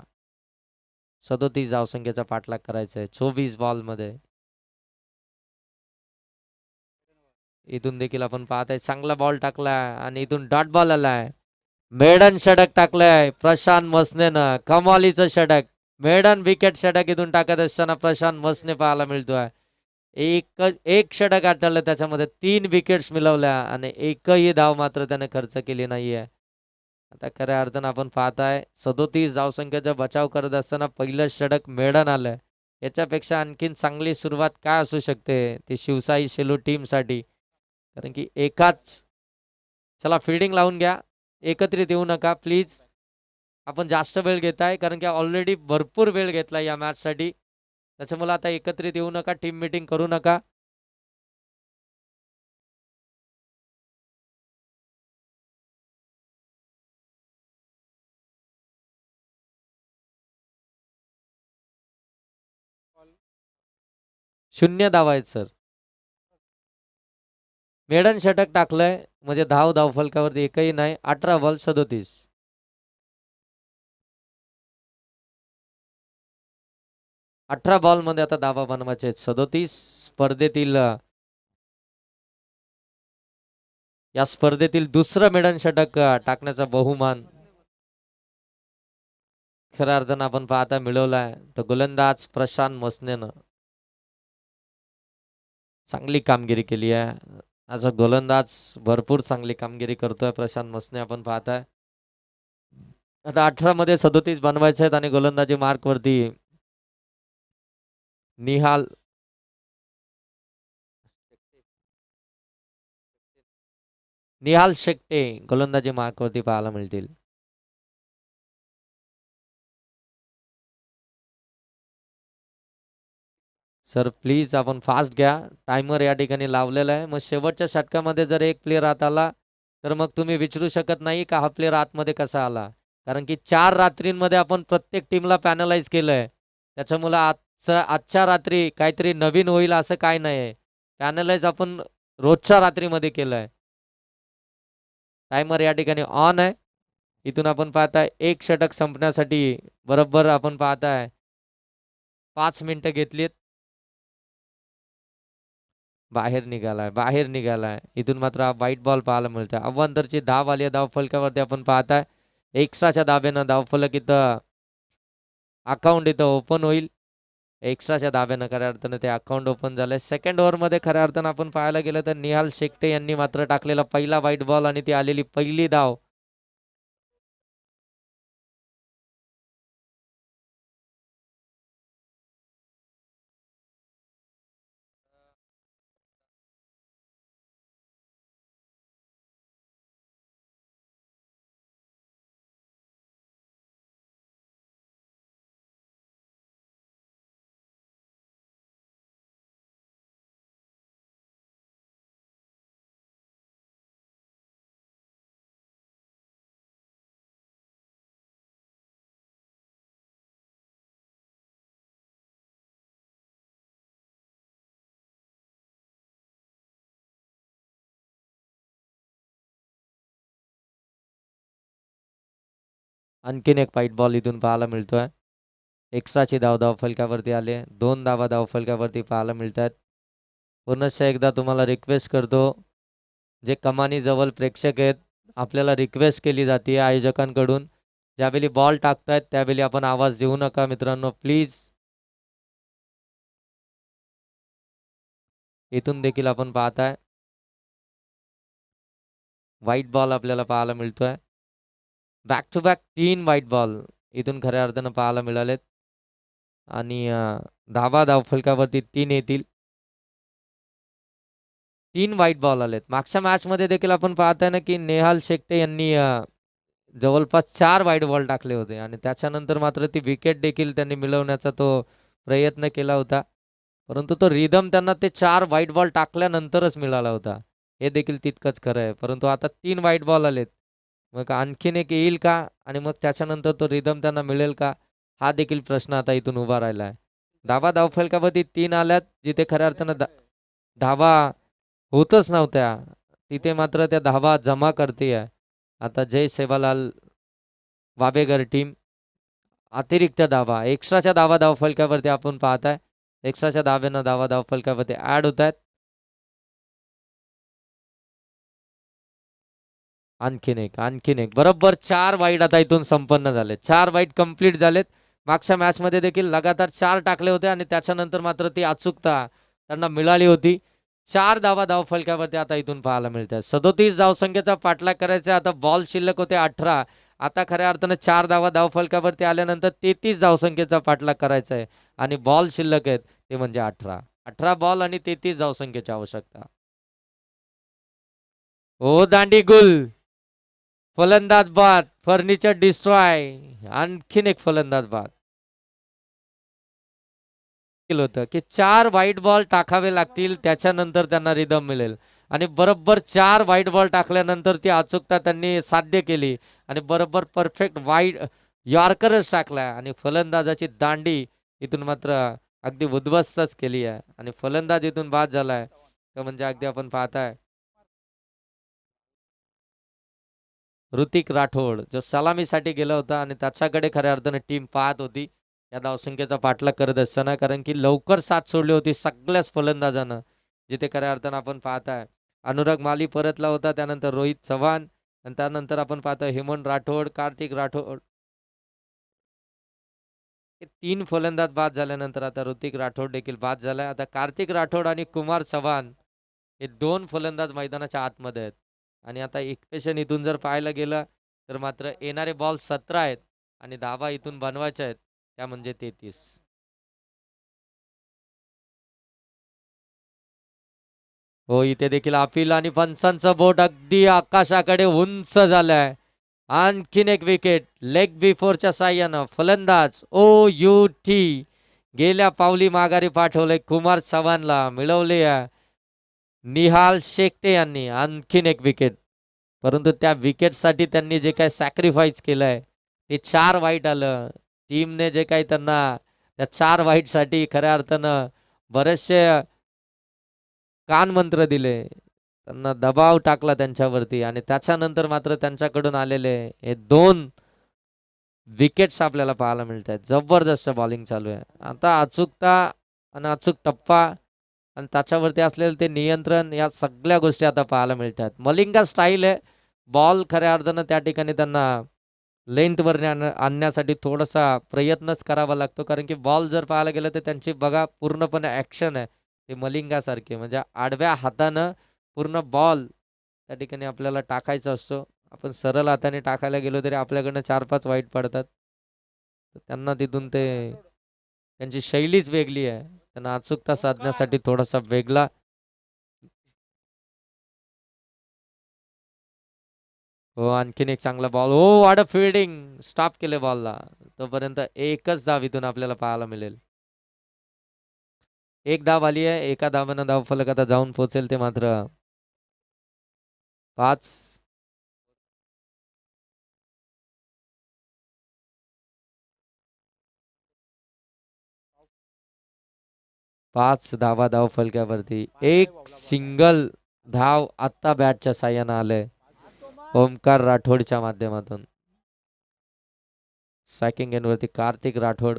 37 धावसंख्येचा पाठलाग करायचा आहे 24 बॉलमध्ये. इथून देखील आपण पाहताय चांगला बॉल टाकलाय आणि इथून डॉट बॉल आलाय. मेडन षटक टाकलंय प्रशांत मसनेनं. कमालीचं षटक. मेडन विकेट षटक इथून टाकत असताना प्रशांत मसने पाहायला मिळतोय. एक षटक आढळलं, त्याच्यामध्ये 3 विकेट्स मिळवल्या आणि एकही धाव मात्र त्याने खर्च केली नाहीये. आता खऱ्या अर्थानं आपण पाहताय 37 धावसंख्येचा बचाव करत असताना पहिलं षटक मेडन आलंय. याच्यापेक्षा आणखीन चांगली सुरुवात काय असू शकते ती शिवसाई शेलू टीमसाठी, कारण की एकाच. चला फिल्डिंग लावून घ्या, एकत्रित येऊ नका प्लीज. आपण जास्त वेळ घेताय कारण की ऑलरेडी भरपूर वेळ घेतला या मॅचसाठी. त्याच्यामुळे आता एकत्रित येऊ नका, टीम मीटिंग करू नका. शून्य धाव आहेत सर. मेडन षटक टाकलंय म्हणजे धाव फलकावरती एकही नाही. 18 बॉल 37. 18 बॉल मध्ये आता धावा बनवायचे आहेत 37. स्पर्धेतील या स्पर्धेतील दुसरं मेडन षटक टाकण्याचा बहुमान खऱ्या अर्थानं आपण पाहता मिळवलाय. तर गोलंदाज प्रशांत मसनेनं चांगली कामगिरी केली आहे. आज गोलंदाज भरपूर चांगली कामगिरी करतोय प्रशांत मसने. आपण पाहताय आता 18 मध्ये 37 बनवायचे आहेत आणि गोलंदाजी मार्क वरती निहाल शेट्टे गोलंदाजी मार्क वरती पाहायला मिळतील. सर प्लीज आपण फास्ट घ्या. टायमर या ठिकाणी लावलेला आहे. मग शेवटच्या षटकामध्ये जर एक प्लेअर आत आला तर मग तुम्ही विचारू शकत नाही का हा प्लेअर आतमध्ये कसा आला. कारण की 4 रात्रींमध्ये आपण प्रत्येक टीमला पॅनलाइज केलंय. त्याच्यामुळे आजच्या रात्री काहीतरी नवीन होईल असं काय नाही. पॅनलाइज आपण रोजच्या रात्रीमध्ये केलंय. टायमर या ठिकाणी ऑन आहे. इथून आपण पाहताय एक षटक संपण्यासाठी बरोबर आपण पाहताय 5 मिनिटं घेतलीत. बाहेर निघालाय. इथून मात्र व्हाईट बॉल पाहायला मिळतोय. अव्वंतरची धाव आली. धाव फलकावरती आपण पाहताय एक्स्ट्राच्या धाब्यानं धावफलक इथं अकाउंट इथं ओपन होईल. एक्स्ट्राच्या धाब्यानं खऱ्या अर्थानं ते अकाउंट ओपन झालंय. सेकंड ओव्हरमध्ये खऱ्या अर्थानं आपण पाहायला गेलं तर निहाल शेट्टे यांनी मात्र टाकलेला पहिला व्हाईट बॉल आणि ती आलेली पहिली धाव. आणखीन एक व्हाईट बॉल इथून पाहायला मिळतोय. एक्स्ट्राची धाव फलकावरती आले. 2 धावा धाव फलकावरती पाहायला मिळतात. पुनश्च एकदा तुम्हाला रिक्वेस्ट करतो, जे कमानी जवळ प्रेक्षक आहेत आपल्याला रिक्वेस्ट केली जाते आयोजकांकडून ज्यावेळी बॉल टाकतायत त्यावेळी आपण आवाज देऊ नका मित्रांनो प्लीज. इथून देखील आपण पाहताय व्हाईट बॉल आपल्याला पाहायला मिळतोय. Back to back 3 white ball इथून खऱ्या अर्थानं पाहायला मिळालेत आणि धावा धावफलकावरती 3 येतील. 3 व्हाईट बॉल आलेत. मागच्या मॅच मध्ये देखील आपण पाहताय ना की नेहाल शेट्टे यांनी जवळपास 4 व्हाईट बॉल टाकले होते आणि त्याच्यानंतर मात्र ती विकेट देखील त्यांनी मिळवण्याचा तो प्रयत्न केला होता. परंतु तो रिदम त्यांना ते 4 व्हाईट बॉल टाकल्यानंतरच मिळाला होता. हे देखील तितकंच खरं आहे. परंतु आता 3 व्हाईट बॉल आलेत. मग आणखीन एक येईल का आणि मग त्याच्यानंतर तो रिदम त्यांना मिळेल का हा देखील प्रश्न आता इथून उभा राहिला आहे. धावा धावफलकावरती 3 आल्यात. जिथे खऱ्या अर्थानं धावा होतच नव्हत्या तिथे मात्र त्या धावा जमा करते आहे आता जय सेवालाल वाबेगर टीम. अतिरिक्त धावा एक्स्ट्राच्या धावा धावफलकावरती आपण पाहताय. एक्स्ट्राच्या धाव्यानं धावा धावफलकावरती ऍड होत आहेत. आणखीन एक बरोबर 4 वाईट आता इथून संपन्न झाले. 4 वाईट कंप्लीट झालेत. मागच्या मॅच मध्ये देखील लगातार 4 टाकले होते आणि त्याच्यानंतर मात्र ती अचूकता त्यांना मिळाली होती. 4 धावा धावफलकावरती आता इथून पाहायला मिळतात. 37 धावसंख्येचा पाठलाग करायचा. आता बॉल शिल्लक होते 18. आता खऱ्या अर्थानं 4 धावा धावफलकावरती आल्यानंतर 33 धावसंख्येचा पाठलाग करायचा आहे आणि बॉल शिल्लक आहेत ते म्हणजे 18 बॉल आणि 33 धावसंख्येची आवश्यकता. ओ दांडी गुल फलंदाज बाद. Furniture destroy. आणखीन एक फलंदाज बाद केलं होतं की 4 व्हाईट बॉल टाकावे लागतील त्याच्यानंतर त्यांना रिदम मिळेल आणि बरोबर 4 व्हाईट बॉल टाकल्यानंतर ती अचूकता त्यांनी साध्य केली आणि बरोबर परफेक्ट वाईट यॉर्करच टाकलाय आणि फलंदाजाची दांडी इथून मात्र अगदी उद्ध्वस्तच केली आहे आणि फलंदाज इथून बाद झालाय. तर म्हणजे अगदी आपण पाहताय ऋतिक राठोड जो सलामीसाठी गेला होता आणि त्याच्याकडे खऱ्या अर्थाने टीम पाहत होती या धावसंख्येचा पाठलाग करत असताना. कारण की लवकर साथ सोडली होती सगळ्याच फलंदाजांना जिथे खऱ्या अर्थानं आपण पाहताय अनुराग माली परतला होता, त्यानंतर रोहित चव्हाण आणि त्यानंतर आपण पाहतो हेमंत राठोड, कार्तिक राठोड. हे 3 फलंदाज बाद झाल्यानंतर आता ऋतिक राठोड देखील बाद झालाय. आता कार्तिक राठोड आणि कुमार चव्हाण हे 2 फलंदाज मैदानाच्या आतमध्ये आहेत. आणि आता इक्वेशन इथून जर पाहायला गेलं तर मात्र येणारे बॉल 17 आहेत आणि धावा इथून बनवायच्या आहेत त्या म्हणजे 33. हो, इथे देखील अपील आणि पंचांचं बोट अगदी आकाशाकडे उंच झालंय. आणखीन एक विकेट लेग बिफोरच्या साह्यानं फलंदाज OUT गेल्या पावली माघारी पाठवले. कुमार चव्हाणला मिळवले निहाल शेट्टे यांनी आणखीन एक विकेट. परंतु त्या विकेटसाठी त्यांनी जे काही सॅक्रिफाईस केलंय ते 4 वाईट आलं. टीमने जे काही त्यांना त्या 4 वाईटसाठी खऱ्या अर्थानं बरेचसे कान मंत्र दिले, त्यांना दबाव टाकला त्यांच्यावरती आणि त्याच्यानंतर मात्र त्यांच्याकडून आलेले हे 2 विकेट्स आपल्याला पाहायला मिळत आहेत. जबरदस्त बॉलिंग चालू आहे. आता अचूकता आणि अचूक टप्पा आणि त्याच्यावरती असलेलं ते नियंत्रण या सगळ्या गोष्टी आता पाहायला मिळतात. मलिंगा स्टाईल आहे. बॉल खऱ्या अर्थानं त्या ठिकाणी त्यांना लेंथवर आणण्यासाठी थोडासा प्रयत्नच करावा लागतो, कारण की बॉल जर पाहायला गेलं तर त्यांची बघा पूर्णपणे ॲक्शन आहे ते मलिंगासारखे, म्हणजे आडव्या हातानं पूर्ण बॉल त्या ठिकाणी आपल्याला टाकायचा असतो. आपण सरळ हाताने टाकायला गेलो तरी आपल्याकडनं 4-5 वाईट पडतात. त्यांना तिथून ते त्यांची शैलीच वेगळी आहे. त्यांना अचूकता साधण्यासाठी थोडासा वेगळा. हो, आणखीन एक चांगला बॉल. हो, वाड फिल्डिंग स्टॉप केले बॉलला. तोपर्यंत एकच धाव इथून आपल्याला पाहायला मिळेल. एक धाव आली आहे. एका धावानं धाव फलक आता जाऊन पोहोचेल ते मात्र 5. 5 धावा धाव फलकावरती. एक सिंगल धाव आत्ता बॅटच्या साह्यानं आलंय ओमकार राठोडच्या माध्यमातून. सॅकिंग एंडवरती कार्तिक राठोड.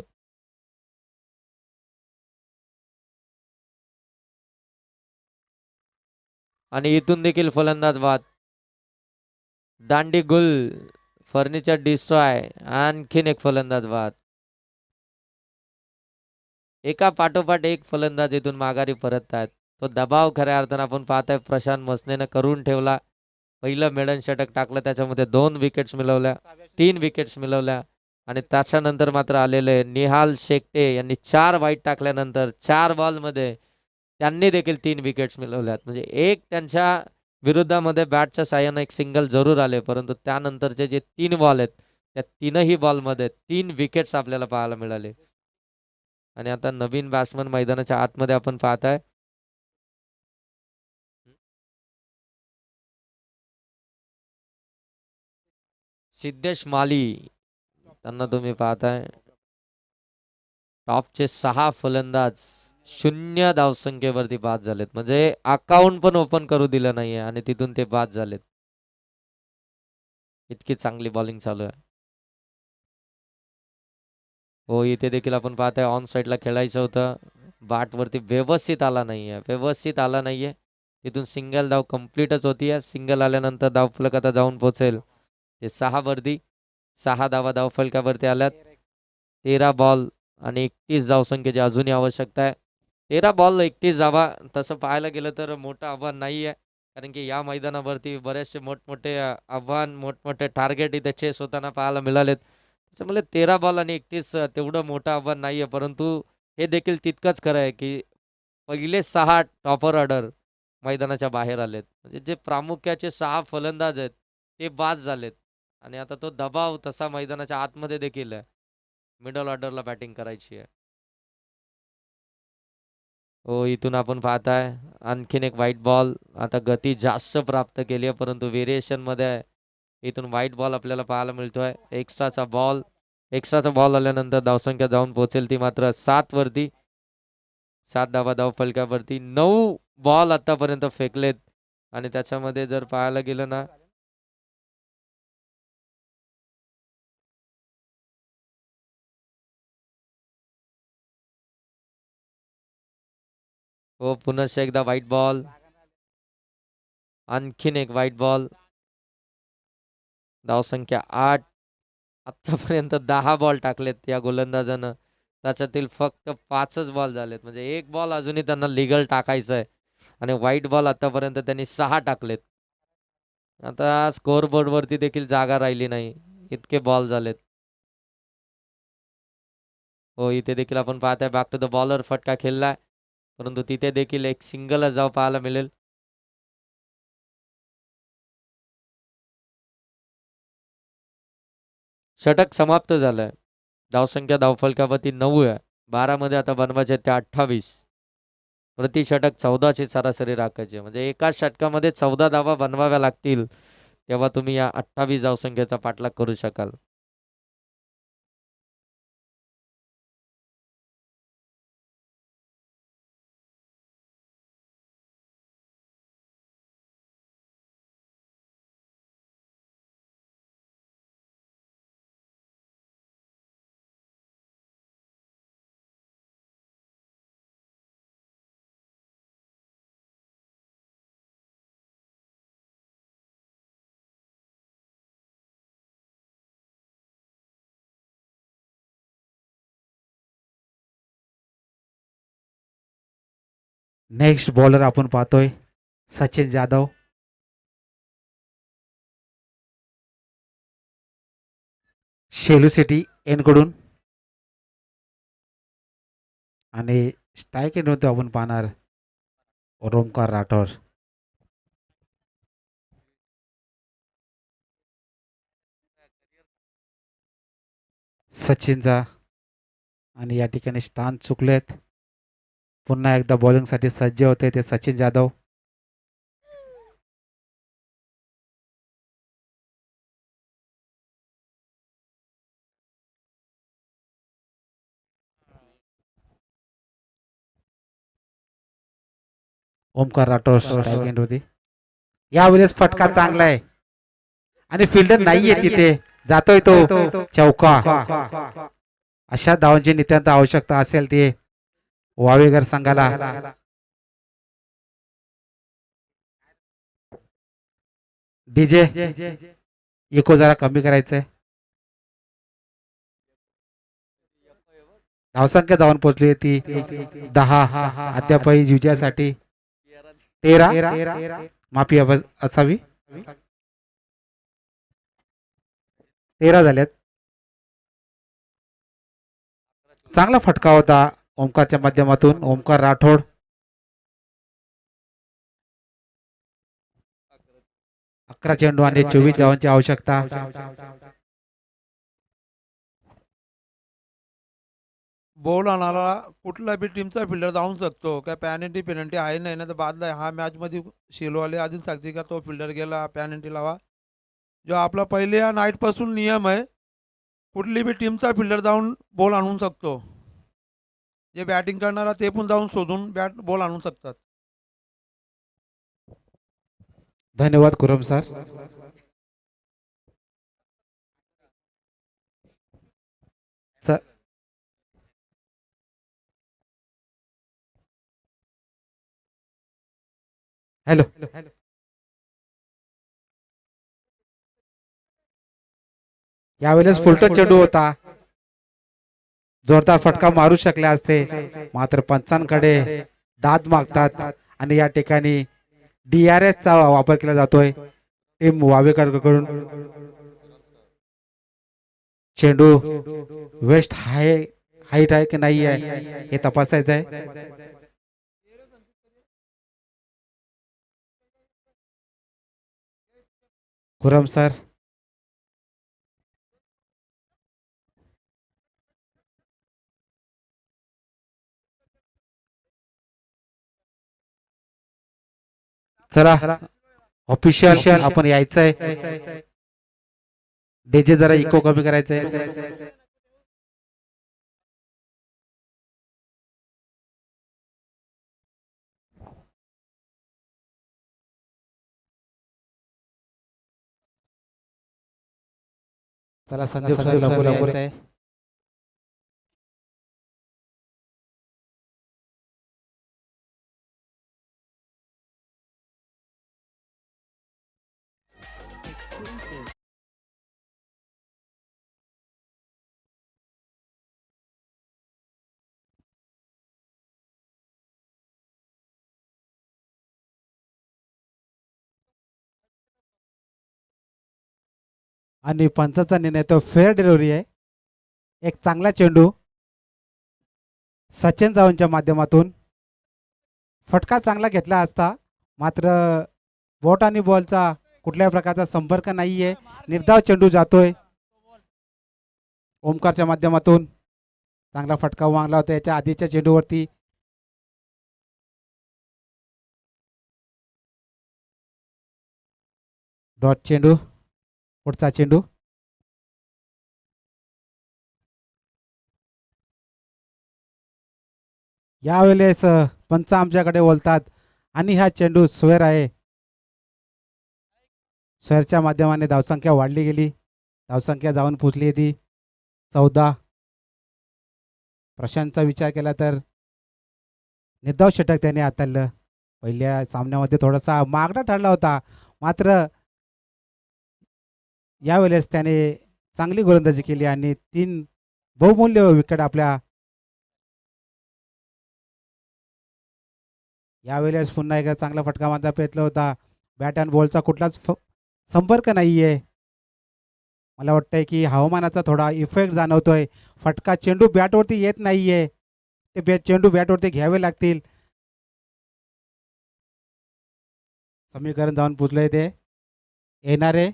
आणि इथून देखील फलंदाज बाद. दांडी गुल, फर्निचर डिस्ट्रॉय, आणखीन एक फलंदाज बाद. एका पाठोपाठ एक फलंदाज इथून माघारी परततात. तो दबाव खऱ्या अर्थानं आपण पाहताय प्रशांत मसनेनं करून ठेवला. पहिलं मेडन षटक टाकलं, त्याच्यामध्ये 2 विकेट्स मिळवल्या, 3 विकेट्स मिळवल्या आणि त्याच्यानंतर मात्र आलेले निहाल शेट्टे यांनी 4 वाईट टाकल्यानंतर 4 बॉलमध्ये त्यांनी देखील 3 विकेट्स मिळवल्यात. म्हणजे एक त्यांच्या विरुद्धामध्ये बॅटच्या साह्यानं एक सिंगल जरूर आले, परंतु त्यानंतरचे जे 3 बॉल आहेत त्या 3ही बॉलमध्ये 3 विकेट्स आपल्याला पाहायला मिळाले. आणि आता नवीन बॅट्समन मैदानाच्या आतमध्ये आपण पाहताय. सिद्धेश माली, त्यांना तुम्ही पाहताय. टॉपचे 6 फलंदाज 0 धावसंख्येवरती बाद झालेत, म्हणजे अकाउंट पण ओपन करू दिलं नाहीये आणि तिथून ते बाद झालेत. इतकी चांगली बॉलिंग चालू आहे. हो, इथे देखील आपण पाहताय ऑन साईडला खेळायचं होतं, बाटवरती व्यवस्थित आला नाहीये, व्यवस्थित आला नाहीये. तिथून सिंगल धाव कम्प्लीटच होतीये. सिंगल आल्यानंतर धावफलक आता जाऊन पोहोचेल ते 6 वरती. 6 धावा धावफलकावरती आल्यात. 13 बॉल आणि 31 धावसंख्येची अजूनही आवश्यकता आहे. 13 बॉल 31 धावा तसं पाहायला गेलं तर मोठं आव्हान नाही आहे, कारण की या मैदानावरती बरेचसे मोठमोठे आव्हान, मोठमोठे टार्गेट इथे चेस होताना पाहायला मिळालेत. त्याच्यामुळे 13 बॉल आणि 31 तेवढं मोठं आव्हान नाही आहे, परंतु हे देखील तितकंच खरं आहे की पहिले 6 टॉपर ऑर्डर मैदानाच्या बाहेर आलेत, म्हणजे जे प्रामुख्याचे 6 फलंदाज आहेत ते बाद झालेत. आणि आता तो दबाव तसा मैदानाच्या आतमध्ये देखील आहे. मिडल ऑर्डरला बॅटिंग करायची आहे. हो, इथून आपण पाहताय आणखीन एक व्हाईट बॉल. आता गती जास्त प्राप्त केली आहे, परंतु व्हेरिएशन मध्ये इथून व्हाईट बॉल आपल्याला पाहायला मिळतोय. एक्स्ट्राचा बॉल आल्यानंतर धावसंख्या जाऊन पोहोचेल ती मात्र 7 वरती. 7 धावा धाव फलकावरती. 9 बॉल आतापर्यंत फेकलेत आणि त्याच्यामध्ये जर पाहायला गेलं ना, हो पुन्हा एकदा व्हाईट बॉल. आणखीन एक व्हाईट बॉल. धावसंख्या 8. आतापर्यंत 10 बॉल टाकलेत या गोलंदाजानं, त्याच्यातील फक्त 5च बॉल झालेत. म्हणजे एक बॉल अजूनही त्यांना लिगल टाकायचा आहे आणि व्हाईट बॉल आतापर्यंत त्यांनी 6 टाकलेत. आता स्कोअर बोर्ड वरती देखील जागा राहिली नाही, इतके बॉल झालेत. हो, इथे देखील आपण पाहताय बॅक टू द बॉलर फटका खेळलाय, परंतु तिथे देखील एक सिंगलच जाव पाहायला मिळेल. षटक समाप्त झालंय. धावसंख्या धावफलकावरती 9 आहे. 12 मध्ये आता बनवायचे ते 28. प्रति षटक 14ची सरासरी राखायची, म्हणजे एका षटकामध्ये 14 धावा बनवाव्या लागतील, तेव्हा तुम्ही या 28 धावसंख्येचा पाठलाग करू शकाल. नेक्स्ट बॉलर आपण पाहतोय सचिन जाधव. शेलू सिटी एनकडून. आणि स्ट्राईक एंडवरती आपण पाहणार ओमकार राठोड. सचिनचा आणि या ठिकाणी स्टान चुकलेत. पुन्हा एकदा बॉलिंगसाठी सज्ज होते ते सचिन जाधव. ओमकार राठोड स्ट्राईक एंडवरती. यावेळेस फटका चांगला आहे आणि फिल्डर नाहीये तिथे, जातोय तो चौका. अशा धावांची नितांत आवश्यकता असेल ते वावेकर संघाला. डीजे इको जरा कमी करायचंय. धावसंख्या धावून पोहोचली ती 10. अद्यापही विजयासाठी 13 माफी असावी. 13 झाल्यात. चांगला फटका होता ओमकारच्या माध्यमातून. ओमकार राठोड 11 चेंडू आणि 24 धावांची आवश्यकता. बॉल आणायला कुठला बी टीमचा फिल्डर जाऊन शकतो काय पेनल्टी आहे नाही ना, तर बादला हा मॅच मध्ये शेलवाले आधीच सांगते का तो फिल्डर गेला पेनल्टी लावा. जो आपला पहिले या नाईट पासून नियम आहे, कुठली बी टीमचा फिल्डर जाऊन बॉल आणू शकतो. जे बॅटिंग करणारा ते पण जाऊन शोधून बॉल आणू शकतात. धन्यवाद कुरम सर. हॅलो. यावेळेस फुलटच चेंडू होता, जोरदार फटका मारू शकले असते, मात्र पंचांकडे दाद मागतात आणि या ठिकाणी DRS चा वापर केला जातोय टीम वावेकरकडून. चेंडू वेस्ट हाईट आहे की नाही आहे हे तपासायचं आहे. खुरम सर. चला ऑफिशियल आपण यायचंय. डीजे जरा इको कमी करायचंय. चला संदीप सर लवकर यायचंय. आणि पंचाचा निर्णय तो फेअर डिलिव्हरी आहे. एक चांगला चेंडू सचिन जावनच्या माध्यमातून. फटका चांगला घेतला असता, मात्र बॉट आणि बॉलचा कुठल्याही प्रकारचा संपर्क नाहीये. निर्धाव चेंडू जातोय. ओमकारच्या माध्यमातून चांगला फटका मागला होता याच्या आधीच्या चेंडूवरती. डॉट चेंडू. पुढचा चेंडू. यावेळेस पंच आमच्याकडे बोलतात आणि हा चेंडू स्वेअर आहे. स्वेअरच्या माध्यमाने धावसंख्या वाढली गेली. धावसंख्या जाऊन पोचली ती 14. प्रशांतचा विचार केला तर निर्धाव षटक त्याने हाताळलं. पहिल्या सामन्यामध्ये थोडासा मागणा ठरला होता, मात्र यावेळेस त्याने चांगली गोलंदाजी केली आणि 3 बहुमूल्य विकेट आपल्या. यावेळेस पुन्हा एकदा चांगला फटका मारता प्रयत्न होता. बॅट अँड बॉलचा कुठलाच संपर्क नाहीये. मला वाटतंय की हवामानाचा थोडा इफेक्ट जाणवतोय. फटका चेंडू बॅटवरती येत नाहीये. ते चेंडू बॅटवरती घ्यावे लागतील. समीकरण जाऊन पुजलंय ते. येणारे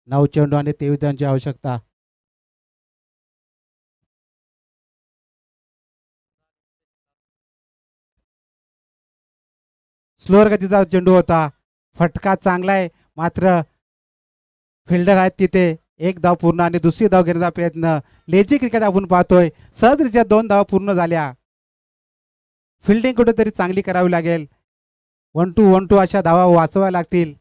9 चेंडू आणि 23 रनची आवश्यकता. स्लोअर गतीचा चेंडू होता. फटका चांगला आहे, मात्र फिल्डर आहेत तिथे. एक धाव पूर्ण आणि दुसरी धाव घेण्याचा प्रयत्न. लेझी क्रिकेट आपण पाहतोय. सहजरित्या 2 धावा पूर्ण झाल्या. फिल्डिंग कुठेतरी चांगली करावी लागेल. 1-2 अशा धावा वाचवाव्या लागतील,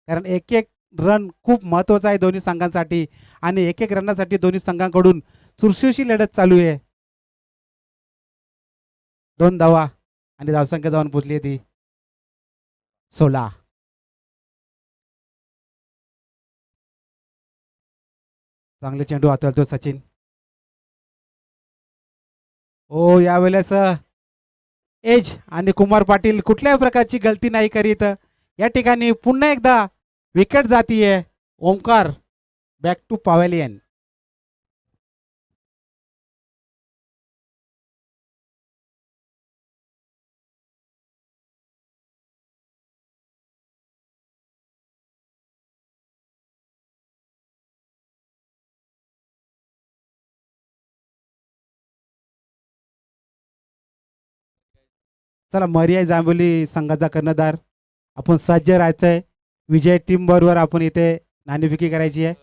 कारण एक एक रन खूप महत्त्वाचा आहे दोन्ही संघांसाठी आणि एक एक रनासाठी दोन्ही संघांकडून चुरशीची लढत चालू आहे. 2 धावा आणि धावसंख्या जाऊन पोचली ती 16. चांगले चेंडू हाताळतो सचिन. ओ यावेळेस एज आणि कुमार पाटील कुठल्याही प्रकारची गलती नाही करीत. या ठिकाणी पुन्हा एकदा विकेट जातीये. Omkar back to pavilion. चला, मरिया जांभोली संघाचा कर्णधार आपण सज्ज राहायचंय. विजय टीम बरोबर आपण इथे नाणेफेकी करायची आहे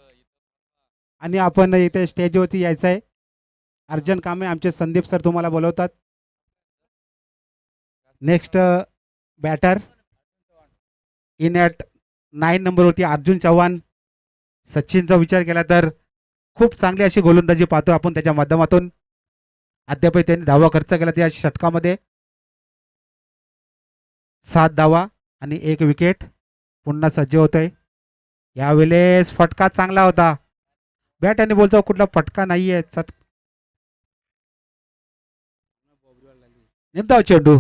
आणि आपण इथे स्टेजवरती यायचं आहे. अर्जंट काम आहे. आमचे संदीप सर तुम्हाला बोलवतात. नेक्स्ट बॅटर इन ॲट 9 नंबरवरती अर्जुन चव्हाण. सचिनचा विचार केला तर खूप चांगली अशी गोलंदाजी पाहतो आपण त्याच्या माध्यमातून. अद्याप त्यांनी धावा खर्च केला त्या षटकामध्ये. 7 धावा आणि 1 विकेट. पुन्हा सज्ज होतोय. यावेळेस फटका चांगला होता. बॅट आणि बोलतो कुठला फटका नाहीये. निर्धाव चेंडू.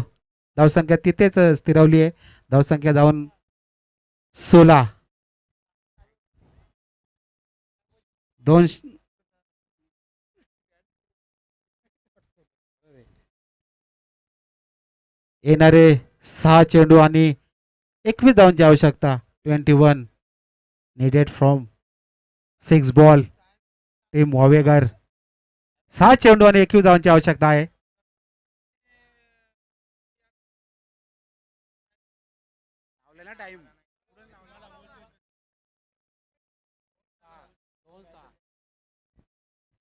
धावसंख्या तिथेच स्थिरावली आहे. धावसंख्या जाऊन 16. 2 येणारे 6 चेंडू आणि 21 धावांची आवश्यकता. 21 needed from 6 बॉल. टीम वावेगर. 6 चेंडू आणि 21 धावांची आवश्यकता आहे.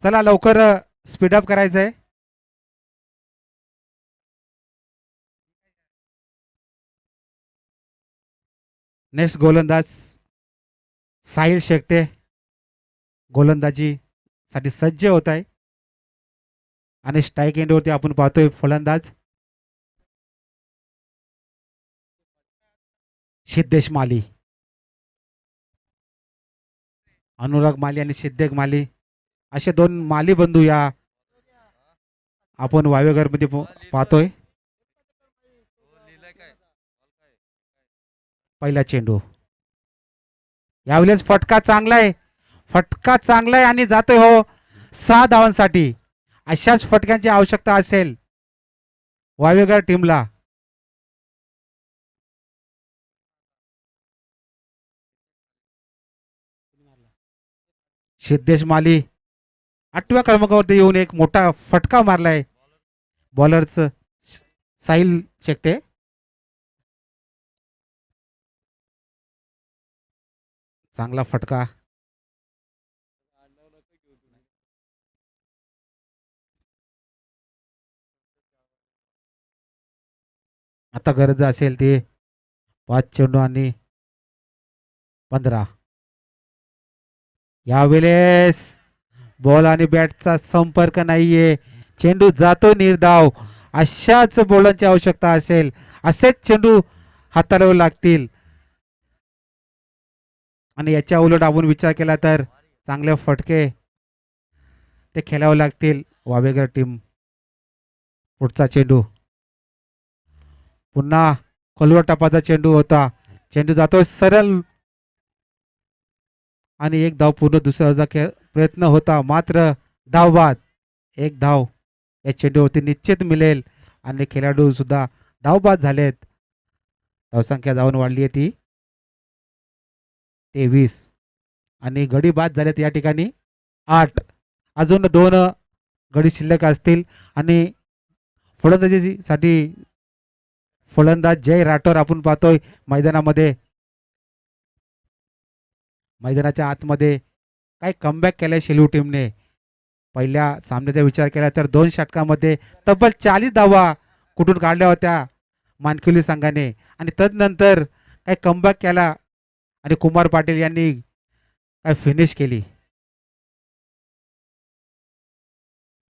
चला लवकर स्पीडअप करायचंय. नेक्स्ट गोलंदाज साहिल शेट्टे गोलंदाजी साठी सज्ज होत आहे आणि स्ट्राईक एंडवरती आपण पाहतोय फलंदाज सिद्धेश माली. अनुराग माली आणि सिद्धेश माली असे 2 माली बंधू या आपण वावेघर मध्ये पाहतोय. पहिला चेंडू यावेळेस फटका चांगला आहे, फटका चांगला आहे आणि जातोय हो 6 धावांसाठी. अशाच फटक्यांची आवश्यकता असेल वावेगड टीमला. सिद्धेश माली 8व्या क्रमांकावरती येऊन एक मोठा फटका मारलाय बॉलरच साहिल शेट्टे. चांगला फटका. आता गरज असेल ते 5 चेंडू आणि 15. यावेळेस बॉल आणि बॅटचा संपर्क नाहीये, चेंडू जातो निर्धाव. अशाच बॉलांची आवश्यकता असेल, असेच चेंडू हाताळावे लागतील. आणि याच्या उलट आपण विचार केला तर चांगले फटके ते खेळावे लागतील वावेगर टीम. पुढचा चेंडू पुन्हा खोलवर टपाचा चेंडू होता, चेंडू जातो सरळ आणि एक धाव पूर्ण दुसऱ्याचा प्रयत्न होता, मात्र धाव बाद. एक धाव या चेंडूवरती निश्चित मिळेल आणि खेळाडू सुद्धा धाव बाद झालेत. धावसंख्या जाऊन वाढली आहे ती 23 आणि गडी बाद झालेत या ठिकाणी 8. अजून 2 गडी शिल्लक असतील आणि फलंदाजीसाठी फलंदाज जय राठोर आपण पाहतोय मैदानाच्या आतमध्ये. काय कमबॅक केलाय शेलू टीमने. पहिल्या सामन्याचा विचार केला तर 2 षटकामध्ये तब्बल 40 धावा कुठून काढल्या होत्या मानकिवली संघाने आणि तदनंतर काय कमबॅक केला आणि कुमार पाटील यांनी काय फिनिश केली.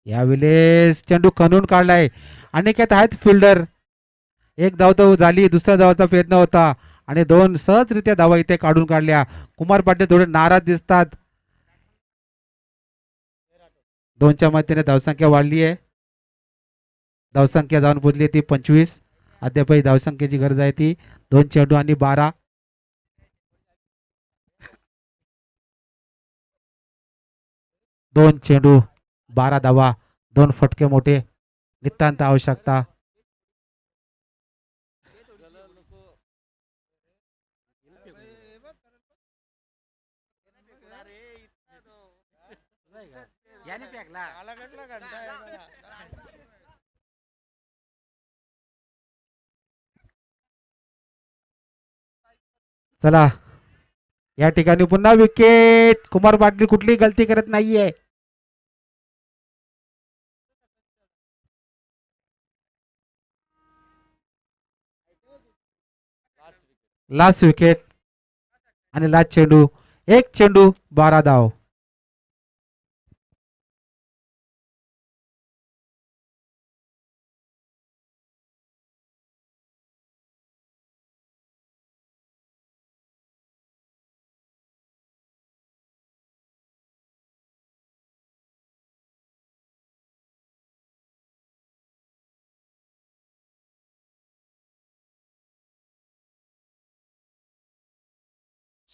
यावेळेस चेंडू खणून काढलाय आणि काय आहेत फिल्डर. एक धाव तर झाली, दुसऱ्या धावाचा प्रयत्न होता आणि 2 सहजरित्या धावा इथे काढून काढल्या. कुमार पाटील थोडे नाराज दिसतात. 2च्या मदतीने धावसंख्या वाढली आहे, धावसंख्या जाऊन पोहोचली ती 25. अद्यापही धावसंख्येची गरज आहे ती 2 चेंडू आणि 12. दोन चेंडू 12 धावा, 2 फटके मोठे नितांत आवश्यकता. चला या ठिकाणी पुन्हा विकेट. कुमार पाटील कुठलीही गलती करत नाहीये. लास्ट विकेट आणि लास्ट चेंडू. 1 चेंडू 12 धाव.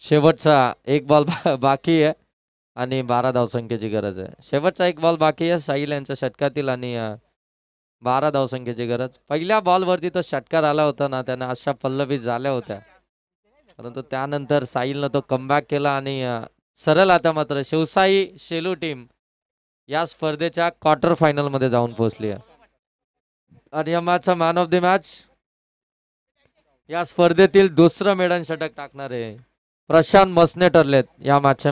शेवटचा एक बॉल बाकी आहे आणि 12 धावसंख्येची गरज आहे. शेवटचा एक बॉल बाकी आहे साहिल यांच्या षटकातील आणि 12 धावसंख्येची गरज. पहिल्या बॉलवरती तो षटकार आला होता ना, त्याने अशा पल्लवी झाल्या होत्या, परंतु त्यानंतर साहिलनं तो कमबॅक केला आणि सरळ आता मात्र शिवसाई शेलू टीम या स्पर्धेच्या क्वार्टर फायनल मध्ये जाऊन पोहोचली आहे. आणि या मॅचचा मॅन ऑफ द मॅच या स्पर्धेतील दुसरं मेडन षटक टाकणारे प्रशांत मसने ठरलेत या मॅचच्या